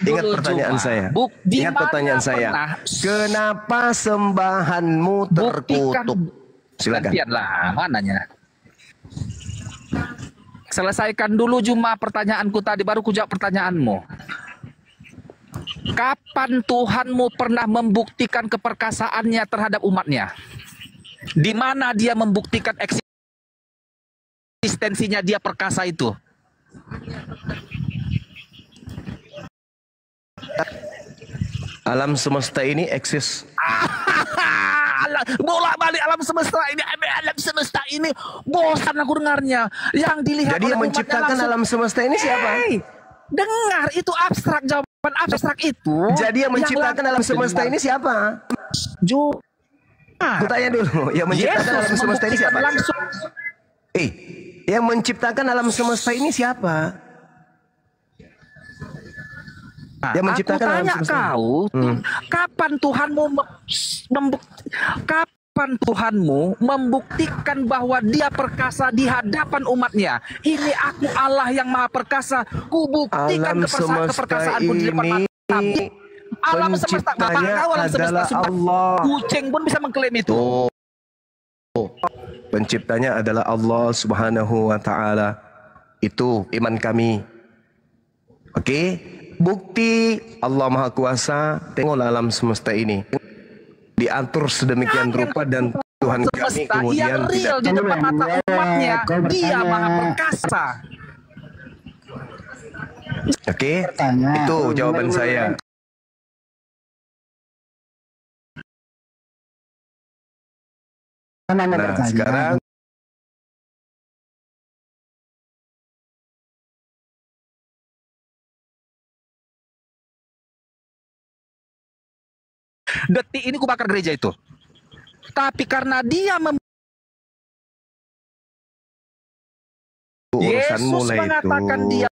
Speaker 2: Ingat pertanyaan saya. Ingat pertanyaan saya. Kenapa sembahanmu terkutuk? Silakan.
Speaker 10: Gantianlah, mananya. Selesaikan dulu Juma pertanyaanku tadi, baru ku jawab pertanyaanmu. Kapan Tuhanmu pernah membuktikan keperkasaannya terhadap umatnya? Di mana dia membuktikan eksistensinya dia perkasa itu?
Speaker 2: Alam semesta ini eksis.
Speaker 10: Bolak balik alam semesta ini bosan aku dengarnya. Yang dilihat
Speaker 2: jadi yang menciptakan alam semesta ini siapa?
Speaker 10: Dengar, itu abstrak, jawaban abstrak itu.
Speaker 2: Jadi yang menciptakan alam semesta ini siapa? Aku tanya dulu, yang menciptakan alam semesta ini siapa? Yang menciptakan alam semesta ini siapa? Yang menciptakan
Speaker 10: aku tanya kau, kapan Tuhanmu membuktikan bahwa dia perkasa di hadapan umatnya? Ini aku Allah yang maha perkasa, ku buktikan keperkasaanku di depan matamu. Alam semesta, kapan kau alam semesta?
Speaker 2: Allah.
Speaker 10: Kucing pun bisa mengklaim itu.
Speaker 2: Penciptanya adalah Allah Subhanahu wa Ta'ala. Itu iman kami. Oke? Bukti Allah Maha Kuasa. Tengoklah alam semesta ini diatur sedemikian rupa, dan Tuhan kami kemudian
Speaker 10: tidak di depan mata umatnya. Dia Maha Perkasa.
Speaker 2: Oke, itu jawaban saya. Nah, sekarang
Speaker 10: detik ini ku bakar gereja itu. Tapi karena dia
Speaker 2: urusan
Speaker 10: Yesus
Speaker 2: mulai
Speaker 10: mengatakan
Speaker 2: itu.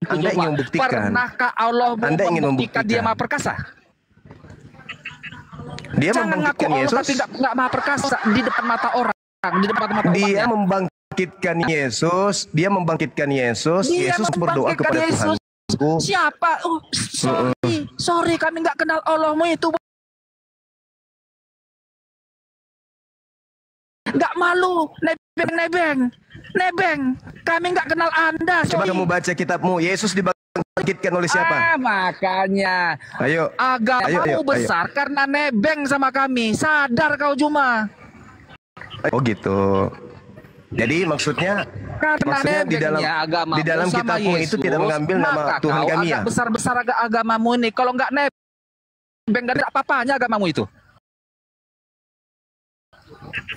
Speaker 10: Dia
Speaker 2: Anda ingin membuktikan.
Speaker 10: Pernahkah Allah membuktikan dia maha perkasa?
Speaker 2: Dia
Speaker 10: jangan ngaku Allah
Speaker 2: Yesus,
Speaker 10: tapi nggak maha perkasa di depan mata orang, di depan mata
Speaker 2: dia
Speaker 10: umatnya.
Speaker 2: membangkitkan Yesus. Dia membangkitkan Yesus. Yesus berdoa kepada Tuhan.
Speaker 10: Siapa? Sorry, kami nggak kenal Allahmu itu. Nggak malu, nebeng. Kami nggak kenal Anda.
Speaker 2: Coba kamu baca kitabmu. Yesus dibangkitkan oleh siapa?
Speaker 10: Makanya.
Speaker 2: Ayo.
Speaker 10: Agamamu besar karena nebeng sama kami. Sadar kau Juma.
Speaker 2: Oh gitu. Jadi maksudnya
Speaker 10: agama
Speaker 2: di dalam kitabmu itu tidak mengambil nama Tuhan kami ya.
Speaker 10: Besar-besar agamamu ini, kalau nggak nebeng dan apa-apanya agamamu itu.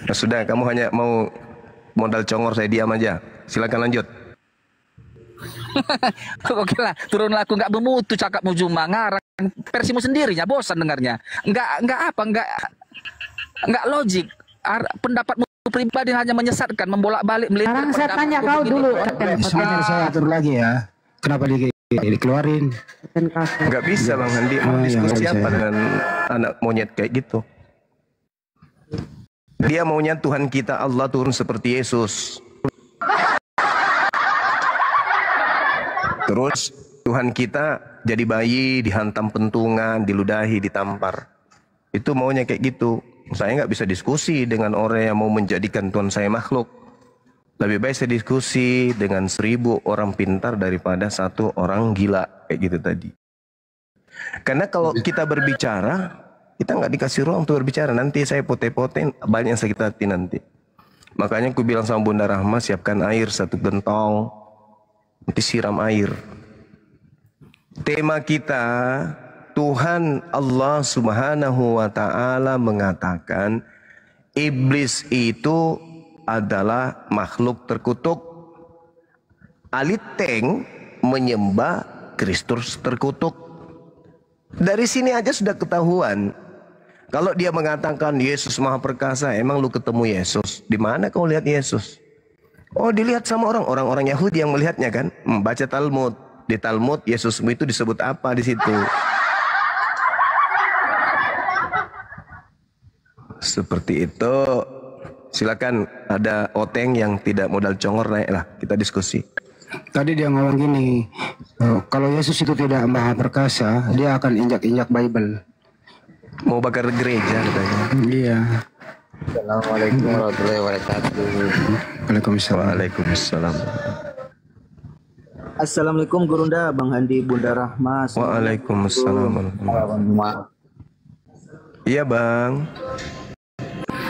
Speaker 2: Nah, sudah, kamu hanya mau modal congor, saya diam aja. Silakan lanjut.
Speaker 10: Oke lah, turunlah, aku nggak bermutu cakapmu, cuma ngarang versimu sendirinya, bosan dengarnya. Nggak logik. Pendapatmu pribadi hanya menyesatkan, membolak-balik melihat.
Speaker 9: Sekarang saya tanya kau dulu.
Speaker 7: Sebentar saya atur lagi ya. Kenapa dikeluarin?
Speaker 2: Nggak bisa Bang Handi mau diskusi apa dengan anak monyet kayak gitu. Dia maunya Tuhan kita Allah turun seperti Yesus. Terus Tuhan kita jadi bayi, dihantam pentungan, diludahi, ditampar. Itu maunya kayak gitu. Saya nggak bisa diskusi dengan orang yang mau menjadikan Tuhan saya makhluk. Lebih baik saya diskusi dengan 1000 orang pintar daripada 1 orang gila kayak gitu tadi. Karena kalau kita berbicara, kita nggak dikasih ruang untuk berbicara. Nanti saya pote-poten, banyak yang sakit hati nanti. Makanya aku bilang sama Bunda Rahma, siapkan air 1 gentong, nanti siram air. Tema kita, Tuhan Allah Subhanahu wa Ta'ala mengatakan iblis itu adalah makhluk terkutuk. Aliteng menyembah Kristus terkutuk. Dari sini aja sudah ketahuan. Kalau dia mengatakan Yesus Maha Perkasa, emang lu ketemu Yesus? Di mana kau lihat Yesus? Oh, dilihat sama orang-orang Yahudi yang melihatnya kan? Baca Talmud. Di Talmud Yesusmu itu disebut apa di situ? Seperti itu. Silakan, ada oteng yang tidak modal congor, naiklah kita diskusi.
Speaker 7: Tadi dia ngomong gini, kalau Yesus itu tidak maha perkasa, dia akan injak-injak Bible.
Speaker 2: Mau bakar gereja katanya.
Speaker 7: Iya.
Speaker 8: Assalamualaikum warahmatullahi wabarakatuh.
Speaker 7: Waalaikumsalam.
Speaker 2: Waalaikumsalam.
Speaker 11: Assalamualaikum Gurunda, Bang Handi, Bunda Rahma.
Speaker 2: Waalaikumsalam. Iya Bang.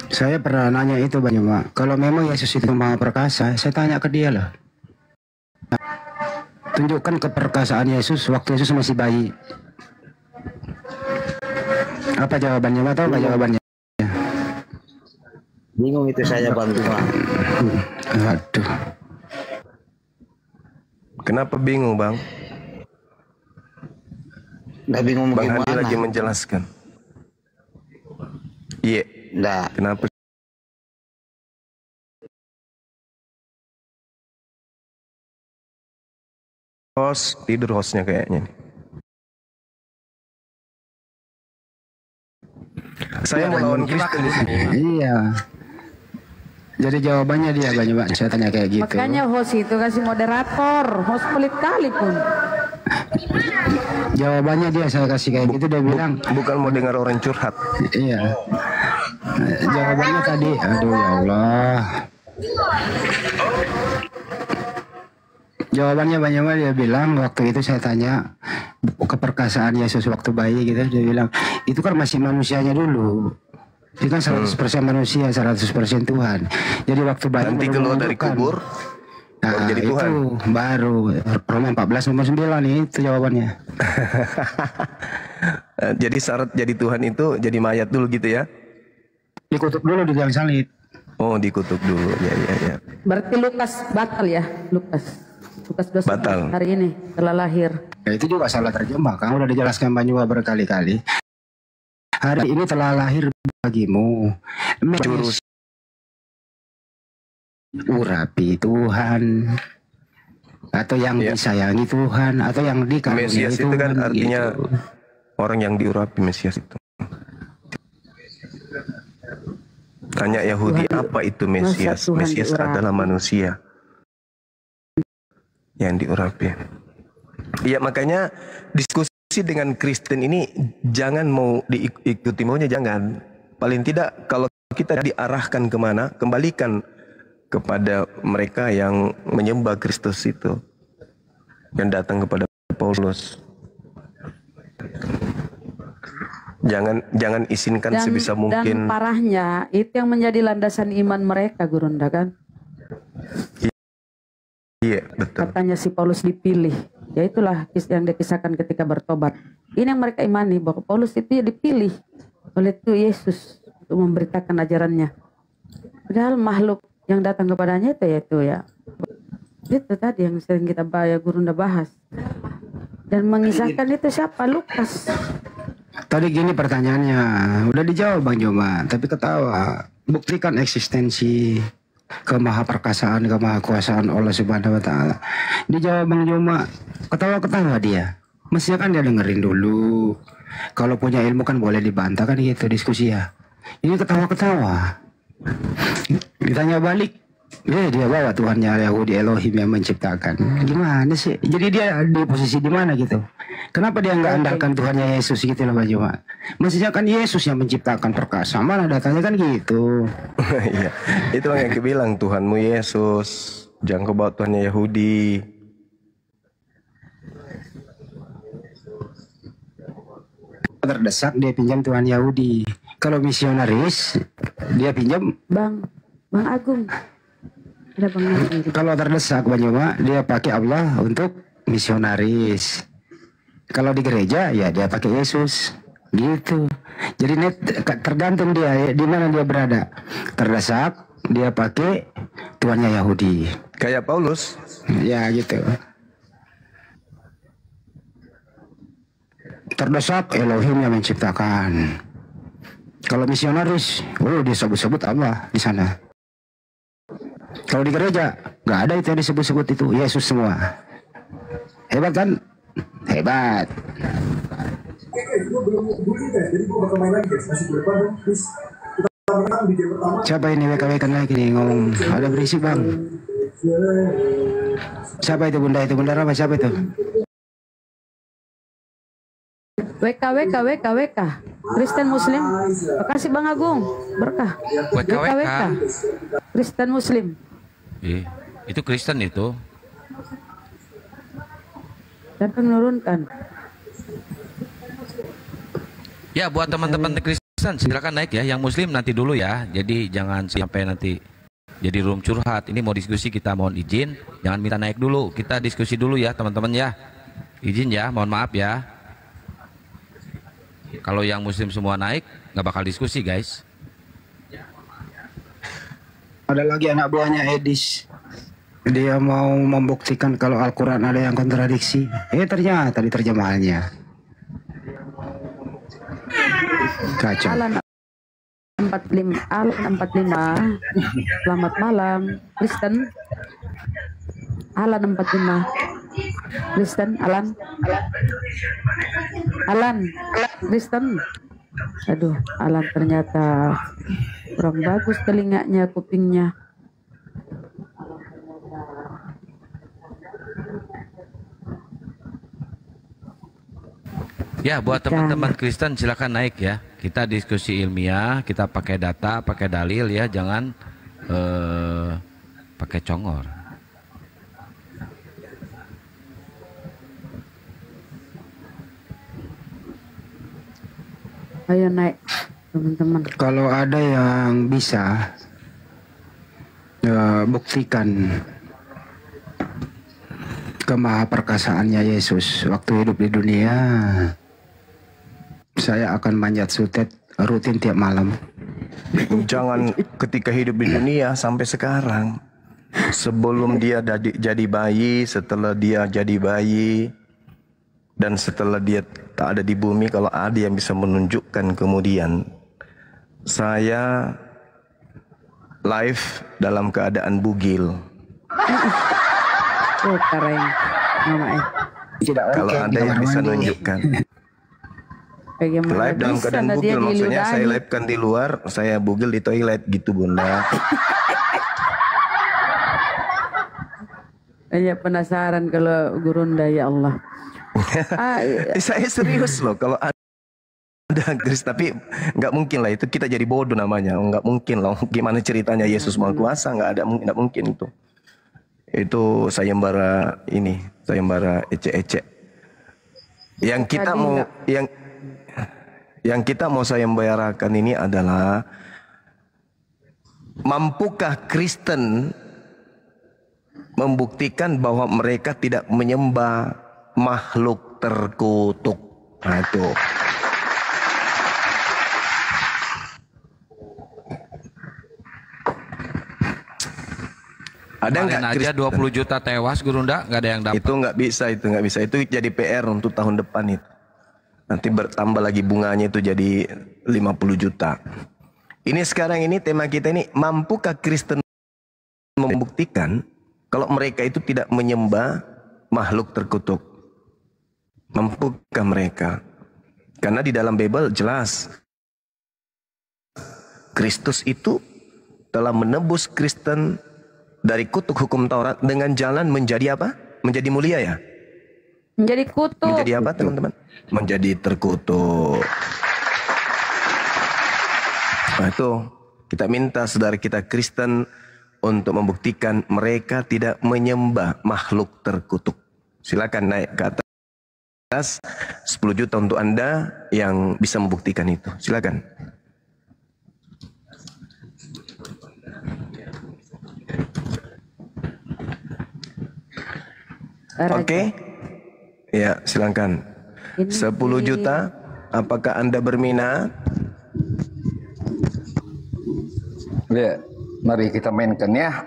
Speaker 7: Saya pernah nanya itu Bang Yuma. Kalau memang Yesus itu maha perkasa, saya tanya ke dia lah. Tunjukkan keperkasaan Yesus waktu Yesus masih bayi. Apa jawabannya? Tahu nggak jawabannya?
Speaker 11: Bingung itu saya Bang Yuma.
Speaker 7: Aduh.
Speaker 2: Kenapa bingung Bang?
Speaker 11: Nggak bingung
Speaker 2: Bang
Speaker 11: bagaimana?
Speaker 2: Handi lagi menjelaskan. Iya.
Speaker 11: Nah,
Speaker 2: kenapa? Tidur hostnya kayaknya nih. Saya mau lawan Kristen di sini.
Speaker 7: Iya. Jadi jawabannya dia banyak Pak. Saya tanya kayak gitu.
Speaker 9: Makanya host itu kasih moderator, host pelit kali pun.
Speaker 7: Jawabannya dia saya kasih kayak gitu, dia bilang
Speaker 2: bukan mau dengar orang curhat.
Speaker 7: Iya. Jawabannya tadi, aduh ya Allah. Jawabannya banyak banget, dia bilang waktu itu saya tanya keperkasaan Yesus waktu bayi gitu, dia bilang itu kan masih manusianya dulu. Itu kan 100% manusia, 100% Tuhan. Jadi waktu bayi
Speaker 2: nanti keluar dari kubur,
Speaker 7: nah,
Speaker 2: jadi Tuhan.
Speaker 7: Itu baru Roma 14:9 itu jawabannya.
Speaker 2: Jadi syarat jadi Tuhan itu jadi mayat dulu gitu ya?
Speaker 7: Dikutuk dulu di tiang salib.
Speaker 2: Oh, dikutuk dulu. Ya.
Speaker 9: Berarti Lukas batal ya, Lukas 12
Speaker 2: batal
Speaker 9: hari ini telah lahir.
Speaker 7: Ya, itu juga salah terjemah. Kamu udah dijelaskan Banyuwa berkali-kali. Hari ini telah lahir bagimu Jurus urapi Tuhan, atau yang disayangi Tuhan, atau yang dikaruniai
Speaker 2: Mesias itu kan
Speaker 7: Tuhan,
Speaker 2: artinya
Speaker 7: gitu.
Speaker 2: Orang yang diurapi, Mesias itu. Tanya Yahudi, Tuhan, apa itu Mesias? Mesias adalah manusia yang diurapi. Iya, makanya diskusi dengan Kristen ini jangan mau diikuti maunya, jangan. Paling tidak kalau kita diarahkan kemana, kembalikan kepada mereka yang menyembah Kristus itu, yang datang kepada Paulus. Jangan izinkan sebisa mungkin.
Speaker 9: Dan parahnya itu yang menjadi landasan iman mereka, Gurunda kan.
Speaker 2: Iya, betul.
Speaker 9: Katanya si Paulus dipilih. Ya itulah yang dikisahkan ketika bertobat. Ini yang mereka imani, bahwa Paulus itu ya dipilih oleh Tuhan Yesus untuk memberitakan ajarannya. Padahal makhluk yang datang kepadanya itu ya itu tadi yang sering kita Gurunda bahas. Dan mengisahkan itu siapa? Lukas.
Speaker 7: Tadi gini pertanyaannya, udah dijawab Bang Joma, tapi ketawa. Buktikan eksistensi kemahaperkasaan, kemahakuasaan Allah Subhanahu wa taala. Dijawab Bang Joma, ketawa-ketawa dia. Mestinya kan dia dengerin dulu. Kalau punya ilmu kan boleh dibantah kan gitu diskusi ya. Ini ketawa-ketawa. Ditanya balik, dia bawa Tuhannya Yahudi Elohim yang menciptakan. Gimana sih? Jadi dia di posisi di mana gitu? Kenapa dia nggak andalkan Tuhannya Yesus gitu loh Pak Juma? Mestinya kan Yesus yang menciptakan perkasa. Mana datanya kan gitu?
Speaker 2: Iya, itu yang kebilang Tuhanmu Yesus. Jangan kau bawa Tuhannya Yahudi.
Speaker 7: Terdesak dia pinjam Tuhan Yahudi. Kalau misionaris dia pinjam
Speaker 9: Bang Agung. Ada Bang Agung.
Speaker 7: Kalau terdesak Bang Juma dia pakai Allah untuk misionaris. Kalau di gereja ya dia pakai Yesus gitu. Jadi tergantung dia di mana dia berada. Terdesak dia pakai Tuhannya Yahudi.
Speaker 2: Kayak Paulus.
Speaker 7: Ya gitu. Terdesak Elohim yang menciptakan. Kalau misionaris, dia sebut-sebut Allah di sana. Kalau di gereja nggak ada itu yang disebut-sebut itu Yesus semua. Hebat kan? Hebat. Siapa ini WKW kan lagi nih ngomong? Ada berisik bang. Siapa itu bunda apa siapa itu?
Speaker 9: WK Kristen Muslim. Makasih Bang Agung, berkah. WK Kristen Muslim.
Speaker 3: Itu Kristen itu.
Speaker 9: Dan menurunkan.
Speaker 3: Ya buat teman-teman Kristen silakan naik ya. Yang Muslim nanti dulu ya. Jadi jangan sampai nanti jadi room curhat. Ini mau diskusi, kita mohon izin. Jangan minta naik dulu. Kita diskusi dulu ya teman-teman ya. Izin ya, mohon maaf ya. Kalau yang Muslim semua naik, nggak bakal diskusi guys.
Speaker 7: Ada lagi anak buahnya Edis. Dia mau membuktikan kalau Al-Quran ada yang kontradiksi. Ternyata di terjemahannya. Kacau.
Speaker 9: Alan 45. Selamat malam, Kristen. Alan 45. Kristen, Alan, Kristen. Aduh, Alan ternyata kurang bagus telinganya, kupingnya.
Speaker 3: Ya, buat teman-teman Kristen silakan naik ya. Kita diskusi ilmiah, kita pakai data, pakai dalil ya, jangan pakai congor.
Speaker 9: Ayo naik teman-teman.
Speaker 7: Kalau ada yang bisa buktikan kemahaperkasaannya Yesus waktu hidup di dunia, saya akan manjat sutet rutin tiap malam.
Speaker 2: Jangan ketika hidup di dunia sampai sekarang. Sebelum dia jadi bayi, setelah dia jadi bayi, dan setelah dia tak ada di bumi, kalau ada yang bisa menunjukkan kemudian saya live dalam keadaan bugil.
Speaker 9: Oh keren,
Speaker 2: kalau ada yang bisa menunjukkan live dalam keadaan bugil, maksudnya saya live kan di luar, saya bugil di toilet gitu bunda.
Speaker 9: Saya penasaran kalau Gurunda ya Allah.
Speaker 2: Saya serius loh kalau ada Kris, tapi nggak mungkin lah itu, kita jadi bodoh namanya, nggak mungkin loh. Gimana ceritanya Yesus Maha Kuasa, nggak mungkin itu. Itu sayembara ini, sayembara ecek-ecek. Yang kita mau yang kita mau sayembarakan ini adalah mampukah Kristen membuktikan bahwa mereka tidak menyembah makhluk terkutuk. Nah, itu. Ada nggak
Speaker 3: aja 20 juta tewas Gurunda, nggak ada yang dapat.
Speaker 2: Itu nggak bisa. Itu jadi PR untuk tahun depan itu. Nanti bertambah lagi bunganya itu jadi 50 juta. Ini sekarang ini tema kita ini, mampukah Kristen membuktikan kalau mereka itu tidak menyembah makhluk terkutuk? Mampukah mereka? Karena di dalam Bible jelas Kristus itu telah menebus Kristen dari kutuk hukum Taurat dengan jalan menjadi apa? Menjadi mulia ya?
Speaker 9: Menjadi kutuk.
Speaker 2: Menjadi apa teman-teman? Menjadi terkutuk. Nah itu kita minta saudara kita Kristen untuk membuktikan mereka tidak menyembah makhluk terkutuk. Silakan naik ke atas 10 juta untuk Anda yang bisa membuktikan itu. Silakan. Oke. Ya, silakan. 10 juta. Apakah Anda berminat?
Speaker 12: Ya, mari kita mainkan ya.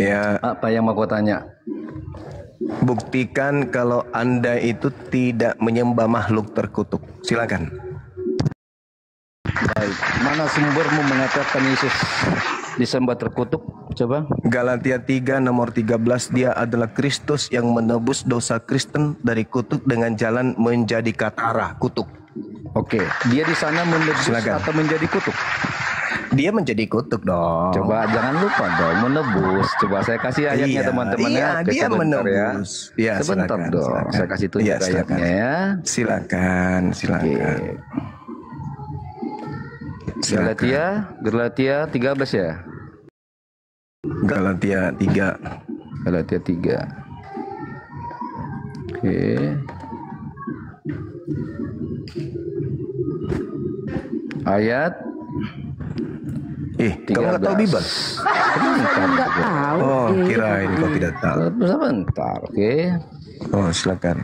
Speaker 2: Ya.
Speaker 12: Apa yang mau kau tanya?
Speaker 2: Buktikan kalau Anda itu tidak menyembah makhluk terkutuk. Silakan.
Speaker 12: Baik. Mana sumbermu mengatakan Yesus disembah terkutuk? Coba.
Speaker 2: Galatia 3 nomor 13, dia adalah Kristus yang menebus dosa Kristen dari kutuk dengan jalan menjadi katara, kutuk.
Speaker 12: Oke, dia di sana menebus atau menjadi kutuk?
Speaker 2: Dia menjadi kutuk dong.
Speaker 12: Coba jangan lupa dong, menebus. Coba saya kasih ayatnya teman-teman ya.
Speaker 2: Dia menebus.
Speaker 12: Ya, sebentar
Speaker 2: silakan,
Speaker 12: dong.
Speaker 2: Silakan.
Speaker 12: Saya kasih tunjuk ayatnya ya.
Speaker 2: Silakan.
Speaker 12: Galatia 13 ya.
Speaker 2: Galatia 3.
Speaker 12: Galatia 3. Oke. Ayat
Speaker 2: kamu nggak tahu Bible?
Speaker 9: Nggak tahu.
Speaker 2: Oh, kirain kau tidak tahu.
Speaker 12: Sebentar, oke.
Speaker 2: Oh, silakan.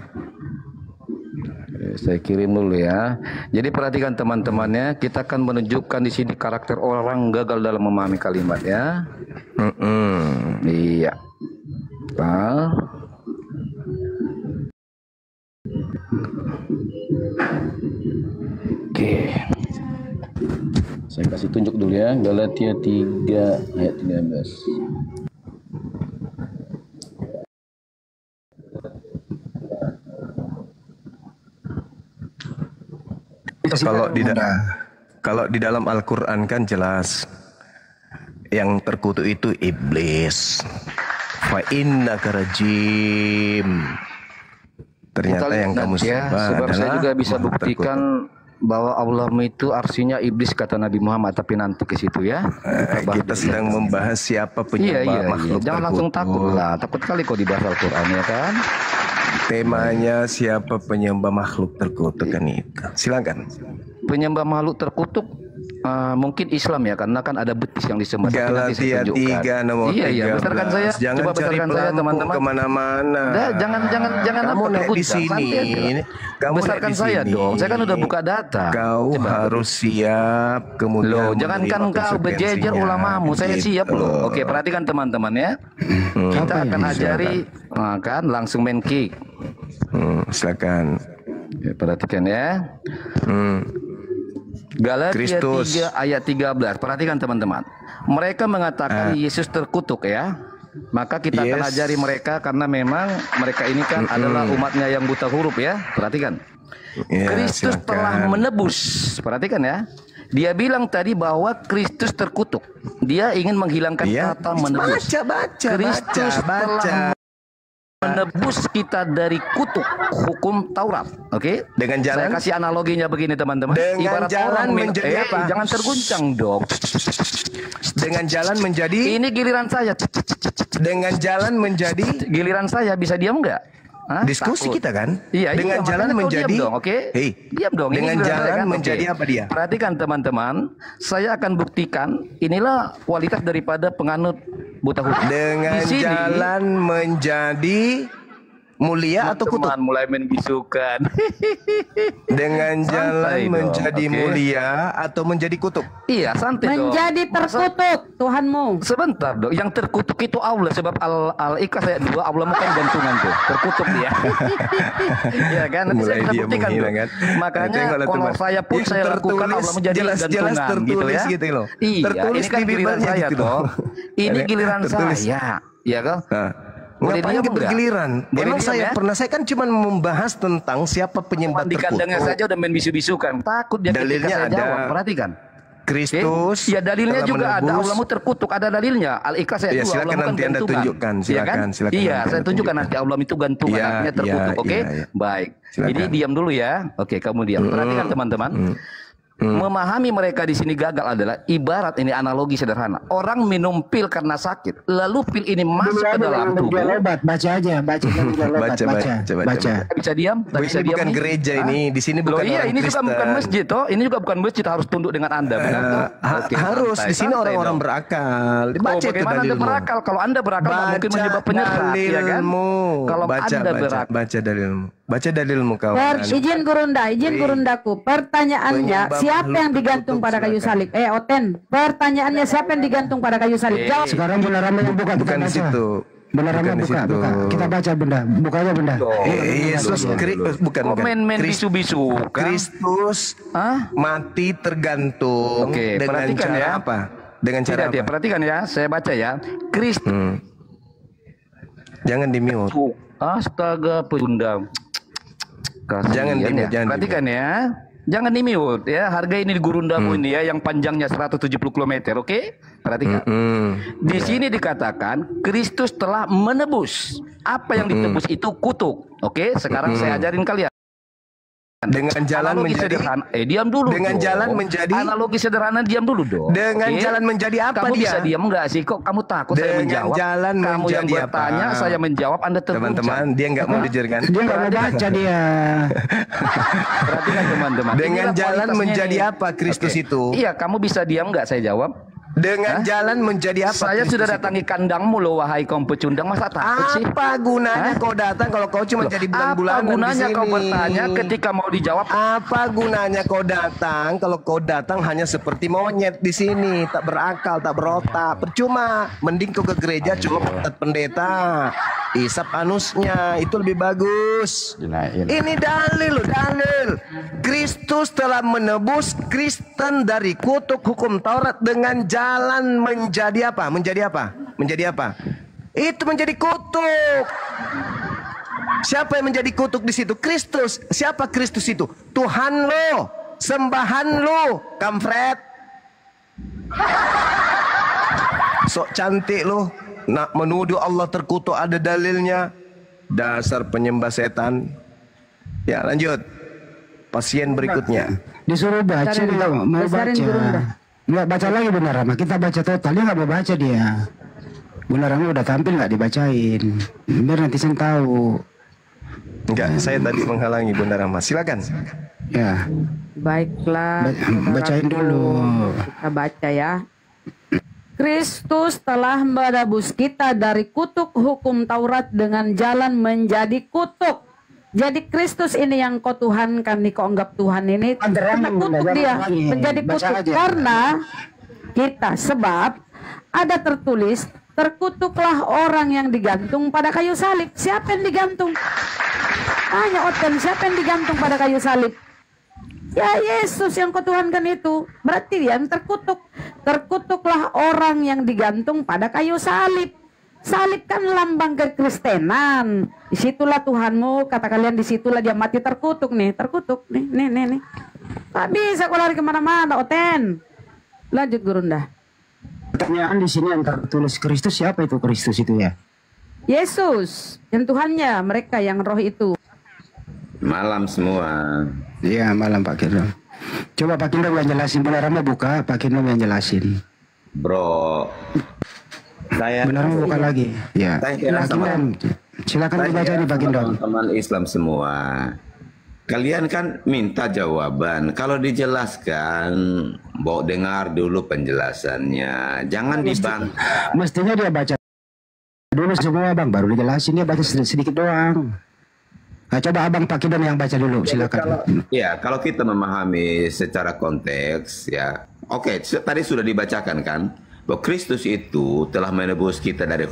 Speaker 12: Saya kirim dulu ya. Jadi perhatikan teman-temannya, kita akan menunjukkan di sini karakter orang gagal dalam memahami kalimat ya. Iya. Nah. Oke. Saya kasih tunjuk dulu ya, Galatia 3 ayat 13.
Speaker 2: Kalau di dalam Al-Quran kan jelas yang terkutuk itu iblis. Fa innaka rajim. Ternyata yang kamu sembah adalah
Speaker 12: saya juga bisa
Speaker 2: makhluk
Speaker 12: buktikan bahwa Allah itu artinya iblis kata Nabi Muhammad, tapi nanti ke situ ya.
Speaker 2: Kita sedang membahas siapa penyembah makhluk
Speaker 12: Jangan langsung takut lah, takut kali kau dibahas Al-Quran ya kan.
Speaker 2: Temanya siapa penyembah makhluk terkutuk kan itu. Silakan.
Speaker 12: Penyembah makhluk terkutuk mungkin Islam ya, karena kan ada betis yang disembah.
Speaker 2: Galatia 3 nomor 13.
Speaker 12: Iya, besarkan saya.
Speaker 2: Jangan
Speaker 12: Coba
Speaker 2: cari
Speaker 12: besarkan saya teman-teman.
Speaker 2: Kemana-mana.
Speaker 12: Jangan
Speaker 2: kamu
Speaker 12: apa
Speaker 2: naik di sini.
Speaker 12: Kamu besarkan saya dong. Saya kan udah buka data.
Speaker 2: Kau harus siap. Kemudian
Speaker 12: jangankan kau berjejer ulamamu. Saya siap loh. Oke, perhatikan teman-teman ya. Kita akan ajari kan langsung main kick.
Speaker 2: Silakan.
Speaker 12: Ya, perhatikan ya. Galatia 3 ayat 13. Perhatikan teman-teman. Mereka mengatakan Yesus terkutuk ya. Maka kita akan ajari mereka karena memang mereka ini kan adalah umatnya yang buta huruf ya. Perhatikan. Kristus telah menebus. Perhatikan ya. Dia bilang tadi bahwa Kristus terkutuk. Dia ingin menghilangkan kata menebus. Kristus telah menebus kita dari kutuk hukum Taurat, oke?
Speaker 2: Dengan jalan,
Speaker 12: saya kasih analoginya begini teman-teman.
Speaker 2: Dengan
Speaker 12: ibarat
Speaker 2: jalan
Speaker 12: orang
Speaker 2: menjadi apa?
Speaker 12: Jangan terguncang dong.
Speaker 2: Dengan jalan menjadi.
Speaker 12: Ini giliran saya.
Speaker 2: Dengan jalan menjadi.
Speaker 12: Giliran saya, bisa diam nggak?
Speaker 2: Diskusi
Speaker 12: takut.
Speaker 2: kita kan?
Speaker 12: Iya,
Speaker 2: dengan jalan menjadi.
Speaker 12: Diam dong, oke?
Speaker 2: Diam
Speaker 12: dong.
Speaker 2: Dengan jalan
Speaker 12: kan?
Speaker 2: menjadi apa dia?
Speaker 12: Perhatikan teman-teman, saya akan buktikan inilah kualitas daripada penganut buta huruf.
Speaker 2: Dengan
Speaker 12: Di sini,
Speaker 2: jalan menjadi mulia atau kutuk?
Speaker 12: Mulai membisukan.
Speaker 2: Dengan jalan
Speaker 12: dong,
Speaker 2: menjadi
Speaker 12: oke.
Speaker 2: mulia atau menjadi kutuk?
Speaker 12: Iya, santai dong.
Speaker 9: Menjadi terkutuk Tuhanmu.
Speaker 12: Sebentar dong, yang terkutuk itu Allah, sebab Al-Ikhlas ayat 2, Allah bukan gantungan tuh, terkutuk dia. Iya kan? Nanti
Speaker 2: Mulai
Speaker 12: saya bisa
Speaker 2: dia
Speaker 12: buktikan
Speaker 2: menghina
Speaker 12: tuh.
Speaker 2: kan.
Speaker 12: Makanya
Speaker 2: Tengoklah,
Speaker 12: kalau
Speaker 2: teman.
Speaker 12: saya pun
Speaker 2: Yang
Speaker 12: saya lakukan
Speaker 2: tertulis
Speaker 12: Allah menjadi
Speaker 2: jelas-jelas
Speaker 12: gantungan
Speaker 2: tertulis
Speaker 12: gitu
Speaker 2: gitu
Speaker 12: ya.
Speaker 2: loh.
Speaker 12: Iya,
Speaker 2: Tertulis
Speaker 12: ini kan
Speaker 2: di
Speaker 12: giliran
Speaker 2: Bible-nya
Speaker 12: saya
Speaker 2: gitu
Speaker 12: toh.
Speaker 2: loh.
Speaker 12: Ini giliran
Speaker 2: Tertulis.
Speaker 12: saya, ya kan?
Speaker 2: Nah,
Speaker 12: Boleh
Speaker 2: ngapain
Speaker 12: diam
Speaker 2: kita
Speaker 12: nggak?
Speaker 2: bergiliran?
Speaker 12: Boleh
Speaker 2: Emang
Speaker 12: diam
Speaker 2: saya
Speaker 12: ya?
Speaker 2: pernah, saya kan cuma membahas tentang siapa penyembah
Speaker 12: Di kandangnya
Speaker 2: terkutuk.
Speaker 12: saja udah main bisu-bisukan. Takut dia
Speaker 2: Dalilnya
Speaker 12: ketika saya
Speaker 2: ada.
Speaker 12: jawab. Perhatikan.
Speaker 2: Kristus.
Speaker 12: Ya dalilnya
Speaker 2: telah
Speaker 12: juga ada.
Speaker 2: menebus.
Speaker 12: Allahmu terkutuk, ada dalilnya. Al-Ikhlas ayat
Speaker 2: Ya,
Speaker 12: 2,
Speaker 2: silakan
Speaker 12: Allah bukan
Speaker 2: nanti Anda
Speaker 12: gantungan.
Speaker 2: tunjukkan.
Speaker 12: Iya
Speaker 2: Silakan,
Speaker 12: kan?
Speaker 2: silakan
Speaker 12: Iya,
Speaker 2: nanti
Speaker 12: saya
Speaker 2: Anda
Speaker 12: tunjukkan
Speaker 2: tunjukkan.
Speaker 12: nanti Allah itu gantungan,
Speaker 2: Iya,
Speaker 12: artinya terkutuk.
Speaker 2: iya,
Speaker 12: Oke,
Speaker 2: iya.
Speaker 12: baik.
Speaker 2: Silakan.
Speaker 12: Jadi diam dulu ya. Oke, kamu diam. Perhatikan teman-teman. Memahami mereka di sini gagal adalah ibarat ini analogi sederhana. Orang minum pil karena sakit, lalu pil ini masuk ke dalam tubuh.
Speaker 6: Obat, baca aja, baca baca.
Speaker 12: Bisa diam?
Speaker 2: Bu,
Speaker 12: Bisa
Speaker 2: ini
Speaker 12: diam
Speaker 2: bukan
Speaker 12: nih?
Speaker 2: gereja
Speaker 12: Hah?
Speaker 2: ini, di sini
Speaker 12: Loh,
Speaker 2: bukan
Speaker 12: iya,
Speaker 2: orang
Speaker 12: ini juga
Speaker 2: Kristen.
Speaker 12: bukan masjid toh. Ini juga bukan masjid, harus tunduk dengan Anda. Benar toh? Oke,
Speaker 2: Harus
Speaker 12: santai,
Speaker 2: di sini
Speaker 12: santai
Speaker 2: orang-orang
Speaker 12: dong.
Speaker 2: berakal.
Speaker 12: Oh,
Speaker 2: Dibaca itu
Speaker 12: bagaimana Anda
Speaker 2: dalilmu.
Speaker 12: berakal? Kalau Anda berakal nggak mungkin menyebab penyesat, ya kan?
Speaker 2: dalilmu.
Speaker 12: Kalau
Speaker 2: baca,
Speaker 12: Anda
Speaker 2: baca,
Speaker 12: berakal.
Speaker 2: baca dalilmu. Baca dalilmu kawan.
Speaker 9: Izin Gurunda, pertanyaannya,
Speaker 2: Penyebab
Speaker 9: siapa yang
Speaker 2: makhluk
Speaker 9: digantung
Speaker 2: terkutuk,
Speaker 9: pada kayu
Speaker 2: silakan.
Speaker 9: salib? Oten, pertanyaannya siapa yang digantung pada kayu salib? Jawab.
Speaker 6: Sekarang Bunda Rama yang buka, kita
Speaker 2: Bukan di
Speaker 6: baca.
Speaker 2: situ.
Speaker 6: Bunda Rama
Speaker 2: Bukan di
Speaker 6: buka,
Speaker 2: situ.
Speaker 6: buka. Kita baca Bunda, buka aja Bunda.
Speaker 2: Yesus bukan
Speaker 12: Kok
Speaker 2: bukan.
Speaker 12: main-main
Speaker 2: Kristus-
Speaker 12: bisu-bisu?
Speaker 2: Kristus mati tergantung
Speaker 12: Oke,
Speaker 2: dengan
Speaker 12: perhatikan
Speaker 2: cara
Speaker 12: ya.
Speaker 2: apa? Dengan cara
Speaker 12: Tidak, dia
Speaker 2: apa?
Speaker 12: perhatikan ya. Saya baca ya. Kristus.
Speaker 2: Jangan di-mute.
Speaker 12: Astaga, Bunda.
Speaker 2: Jangan
Speaker 12: Kasihan
Speaker 2: di-mute,
Speaker 12: ya.
Speaker 2: jangan
Speaker 12: Perhatikan ya. Jangan di-mute ya. Harga ini di Gurundamu ini ya, yang panjangnya 170 km, oke? Perhatikan. Di sini dikatakan Kristus telah menebus. Apa yang ditebus itu kutuk. Oke, sekarang saya ajarin kalian.
Speaker 2: Dengan jalan
Speaker 12: Analogi
Speaker 2: menjadi
Speaker 12: sederhana. Diam dulu.
Speaker 2: dengan
Speaker 12: dong.
Speaker 2: jalan menjadi
Speaker 12: Analogi sederhana, diam dulu dong.
Speaker 2: Dengan
Speaker 12: Oke?
Speaker 2: jalan menjadi apa
Speaker 12: Kamu
Speaker 2: dia?
Speaker 12: bisa diam enggak sih? Kok kamu takut saya
Speaker 2: Dengan
Speaker 12: menjawab?
Speaker 2: jalan
Speaker 12: Kamu yang
Speaker 2: menjadi
Speaker 12: bertanya,
Speaker 2: apa?
Speaker 12: saya menjawab, Anda terguncang.
Speaker 2: Teman-teman, dia nggak mau jujur kan?
Speaker 6: Dia nggak mau baca dia.
Speaker 12: Perhatikan teman-teman.
Speaker 2: Dengan
Speaker 12: Inilah
Speaker 2: jalan
Speaker 12: kualitasnya
Speaker 2: menjadi
Speaker 12: ini.
Speaker 2: apa Kristus
Speaker 12: Oke.
Speaker 2: itu?
Speaker 12: Iya, kamu bisa diam nggak saya jawab?
Speaker 2: Dengan jalan menjadi apa?
Speaker 12: Saya
Speaker 2: Kristus
Speaker 12: sudah
Speaker 2: itu?
Speaker 12: datangi kandangmu loh, wahai kaum pecundang. Masa takut sih?
Speaker 2: Apa gunanya
Speaker 12: Hah?
Speaker 2: kau datang kalau kau cuma
Speaker 12: Loh,
Speaker 2: jadi
Speaker 12: apa
Speaker 2: bulan-bulanan di
Speaker 12: gunanya
Speaker 2: sini?
Speaker 12: kau bertanya ketika mau dijawab?
Speaker 2: Apa gunanya kau datang kalau kau datang hanya seperti monyet di sini, tak berakal, tak berotak, percuma. Mending kau ke gereja cuma ketat pendeta, isap anusnya, itu lebih bagus. Ini dalil loh, dalil. Kristus telah menebus Kristen dari kutuk hukum Taurat dengan jalan menjadi apa? Menjadi apa? Menjadi apa? Itu menjadi kutuk. Siapa yang menjadi kutuk di situ? Kristus. Siapa Kristus itu? Tuhan lo, sembahan lo, kampret. Sok cantik lo, nak menuduh Allah terkutuk, ada dalilnya. Dasar penyembah setan. Ya, lanjut. Pasien berikutnya.
Speaker 6: Disuruh baca, dia nggak mau
Speaker 9: Besarin
Speaker 6: baca.
Speaker 9: Gurunda.
Speaker 6: Nggak baca lagi Bunda Rama, kita baca total, dia nggak mau baca dia. Bunda Rama udah tampil nggak dibacain, biar netizen tahu.
Speaker 2: Enggak, saya tadi menghalangi Bunda Rahma. Silakan.
Speaker 6: Ya.
Speaker 9: Baiklah.
Speaker 6: Bacain dulu.
Speaker 9: Kita baca ya. Kristus telah menebus kita dari kutuk hukum Taurat dengan jalan menjadi kutuk. Jadi Kristus ini yang kau tuhankan nih, kau anggap Tuhan ini, kita kutuk dia menjadi kutuk karena kita, sebab ada tertulis, terkutuklah orang yang digantung pada kayu salib. Siapa yang digantung? Tanya Oten, siapa yang digantung pada kayu salib? Ya Yesus yang kau tuhankan itu. Berarti dia yang terkutuk. Terkutuklah orang yang digantung pada kayu salib. Salib kan lambang kekristenan. Disitulah Tuhanmu, kata kalian, disitulah dia mati terkutuk nih. Terkutuk nih, nih. Tak bisa kau lari kemana-mana, Oten. Lanjut Gurunda.
Speaker 6: Pertanyaan di sini yang tertulis Kristus, siapa itu Kristus itu ya?
Speaker 9: Yesus, yang Tuhannya, mereka yang roh itu.
Speaker 13: Malam semua.
Speaker 6: Iya malam Pak Kindo. Coba Pak Kindo yang jelasin, Bunda Rama buka, Pak Kindo yang jelasin.
Speaker 13: Bro, saya
Speaker 6: Bunda Rama buka lagi. Ya.
Speaker 13: Saya kira
Speaker 6: Pak Kindo, silakan dibaca nih Pak Kindo.
Speaker 13: teman-teman Islam semua. Kalian kan minta jawaban. Kalau dijelaskan, bawa dengar dulu penjelasannya. Jangan dibang.
Speaker 6: Mestinya dia baca dulu semua bang, baru dijelasin. Dia baca sedikit doang. Nah, coba abang Pak Kidan yang baca dulu, silakan.
Speaker 13: Kalau kita memahami secara konteks, ya, oke, tadi sudah dibacakan kan, bahwa Kristus itu telah menebus kita dari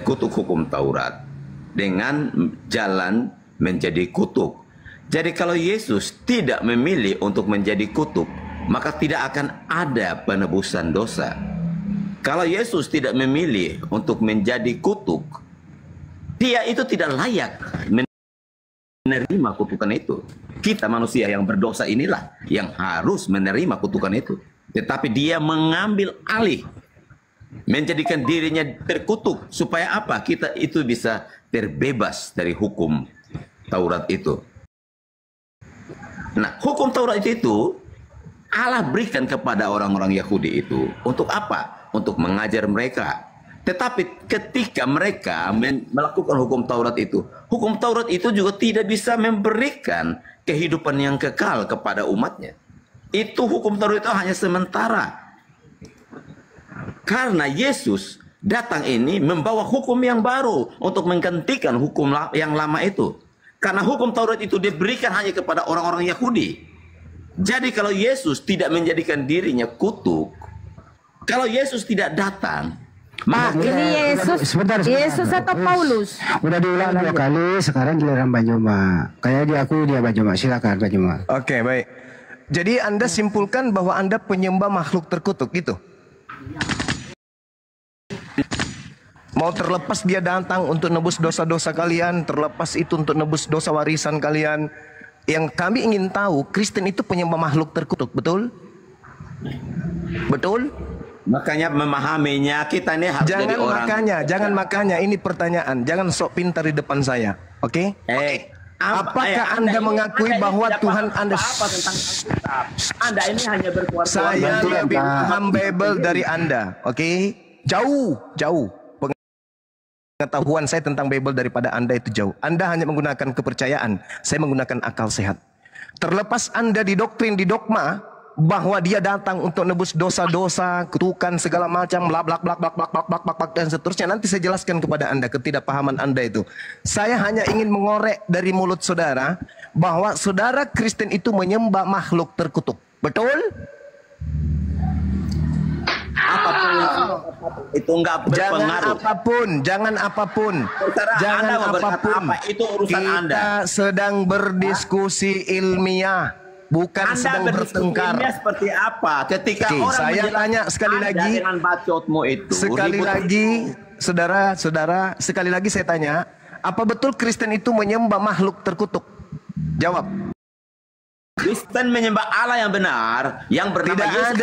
Speaker 13: kutuk hukum Taurat dengan jalan menjadi kutuk. Jadi kalau Yesus tidak memilih untuk menjadi kutuk, maka tidak akan ada penebusan dosa. Kalau Yesus tidak memilih untuk menjadi kutuk, dia itu tidak layak menerima kutukan itu. Kita manusia yang berdosa inilah yang harus menerima kutukan itu. Tetapi dia mengambil alih, menjadikan dirinya terkutuk. Supaya apa? Kita itu bisa terbebas dari hukum Taurat itu. Nah, hukum Taurat itu Allah berikan kepada orang-orang Yahudi itu. Untuk apa? Untuk mengajar mereka. Tetapi ketika mereka melakukan hukum Taurat itu juga tidak bisa memberikan kehidupan yang kekal kepada umatnya. Itu hukum Taurat itu hanya sementara. Karena Yesus datang ini membawa hukum yang baru untuk menggantikan hukum yang lama itu. Karena hukum Taurat itu diberikan hanya kepada orang-orang Yahudi. Jadi kalau Yesus tidak menjadikan dirinya kutuk, kalau Yesus tidak datang,
Speaker 9: Pak, ini Yesus,
Speaker 6: sebentar.
Speaker 9: Yesus atau Paulus?
Speaker 6: Udah diulang 2 kali, sekarang giliran Banyuma. Kayak diakui dia Banyuma, silakan Banyuma.
Speaker 2: Oke, baik. Jadi Anda simpulkan bahwa Anda penyembah makhluk terkutuk gitu. Mau terlepas dia datang untuk nebus dosa-dosa kalian, terlepas itu untuk nebus dosa warisan kalian. Yang kami ingin tahu, Kristen itu penyembah makhluk terkutuk, betul? Betul?
Speaker 13: Makanya memahaminya kita ini harus jadi orang.
Speaker 2: Jangan makanya, ini pertanyaan. Jangan sok pintar di depan saya, oke? Apakah Anda mengakui bahwa Tuhan Anda
Speaker 13: tentang Alkitab? Anda ini hanya berkuasa.
Speaker 2: Saya lebih paham Bible dari Anda, oke? Jauh. Pengetahuan saya tentang Bible daripada Anda itu jauh. Anda hanya menggunakan kepercayaan, saya menggunakan akal sehat. Terlepas Anda didoktrin, didogma bahwa dia datang untuk nebus dosa-dosa, kutukan segala macam, blak dan seterusnya. Nanti saya jelaskan kepada Anda ketidakpahaman Anda itu. Saya hanya ingin mengorek dari mulut saudara bahwa saudara Kristen itu menyembah makhluk terkutuk. Betul?
Speaker 13: Apapun itu enggak berpengaruh.
Speaker 2: Jangan apapun.
Speaker 13: Itu urusan Anda.
Speaker 2: Kita sedang berdiskusi ilmiah, bukan sedang bertengkar.
Speaker 13: Seperti apa? Ketika orang
Speaker 2: saya tanya sekali lagi
Speaker 13: dengan bacotmu itu.
Speaker 2: Saudara, sekali lagi saya tanya, apa betul Kristen itu menyembah makhluk terkutuk? Jawab.
Speaker 13: Kristen menyembah Allah yang benar, yang bernama Yesus.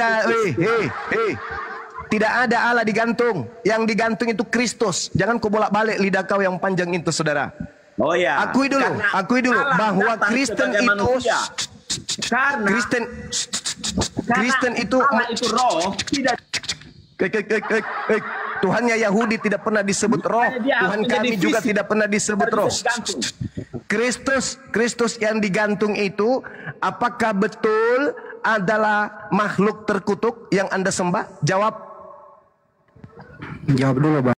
Speaker 2: Tidak ada Allah digantung. Yang digantung itu Kristus. Jangan kau bolak-balik lidah kau yang panjang itu, saudara.
Speaker 13: Oh ya.
Speaker 2: Akui dulu bahwa Kristen itu Kristen itu
Speaker 13: Allah itu roh, tidak.
Speaker 2: Tuhannya Yahudi tidak pernah disebut roh. Tuhan kami juga tidak pernah disebut roh. Kristus yang digantung itu, apakah betul adalah makhluk terkutuk yang Anda sembah? Jawab.
Speaker 6: Jawab dulu, Bang.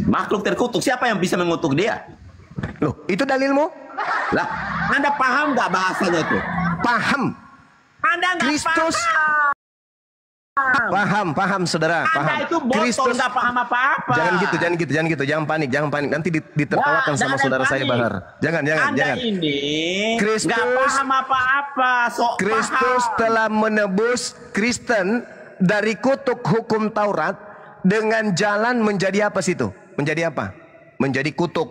Speaker 13: Makhluk terkutuk, siapa yang bisa mengutuk dia?
Speaker 2: Loh, itu dalilmu?
Speaker 13: Lah, Anda paham nggak bahasanya itu?
Speaker 2: Paham.
Speaker 13: Anda nggak
Speaker 2: Kristus paham saudara, paham.
Speaker 13: Itu Kristus nggak paham apa-apa.
Speaker 2: Jangan gitu, jangan panik. Nanti ditertawakan sama saudara saya Bahar. Jangan.
Speaker 13: Ini
Speaker 2: Kristus
Speaker 13: nggak paham apa-apa.
Speaker 2: Kristus telah menebus Kristen dari kutuk hukum Taurat dengan jalan menjadi apa situ? Menjadi apa? Menjadi kutuk.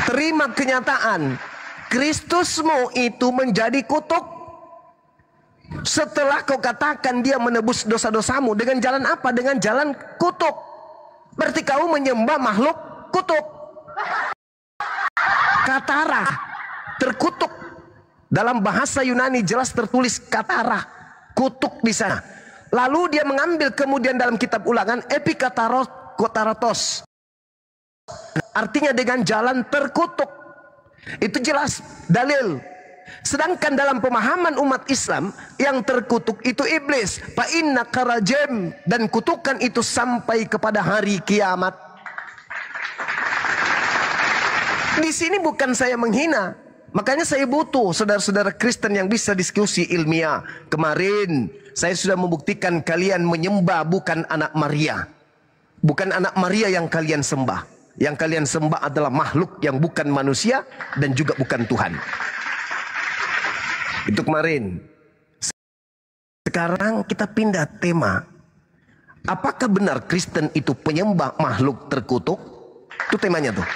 Speaker 2: Terima kenyataan, Kristusmu itu menjadi kutuk. Setelah kau katakan dia menebus dosa-dosamu dengan jalan apa? Dengan jalan kutuk. Berarti kau menyembah makhluk kutuk. Katara, terkutuk. Dalam bahasa Yunani jelas tertulis katara, kutuk di sana. Lalu dia mengambil kemudian dalam kitab Ulangan epikataratos.
Speaker 14: artinya dengan jalan terkutuk. Itu jelas dalil. Sedangkan dalam pemahaman umat Islam, yang terkutuk itu iblis. Fa inna karajem, dan kutukan itu sampai kepada hari kiamat. Di sini bukan saya menghina. Makanya saya butuh saudara-saudara Kristen yang bisa diskusi ilmiah. Kemarin saya sudah membuktikan kalian menyembah bukan anak Maria. Bukan anak Maria yang kalian sembah. Yang kalian sembah adalah makhluk yang bukan manusia dan juga bukan Tuhan. Itu kemarin. Sekarang kita pindah tema. Apakah benar Kristen itu penyembah makhluk terkutuk? Itu temanya tuh.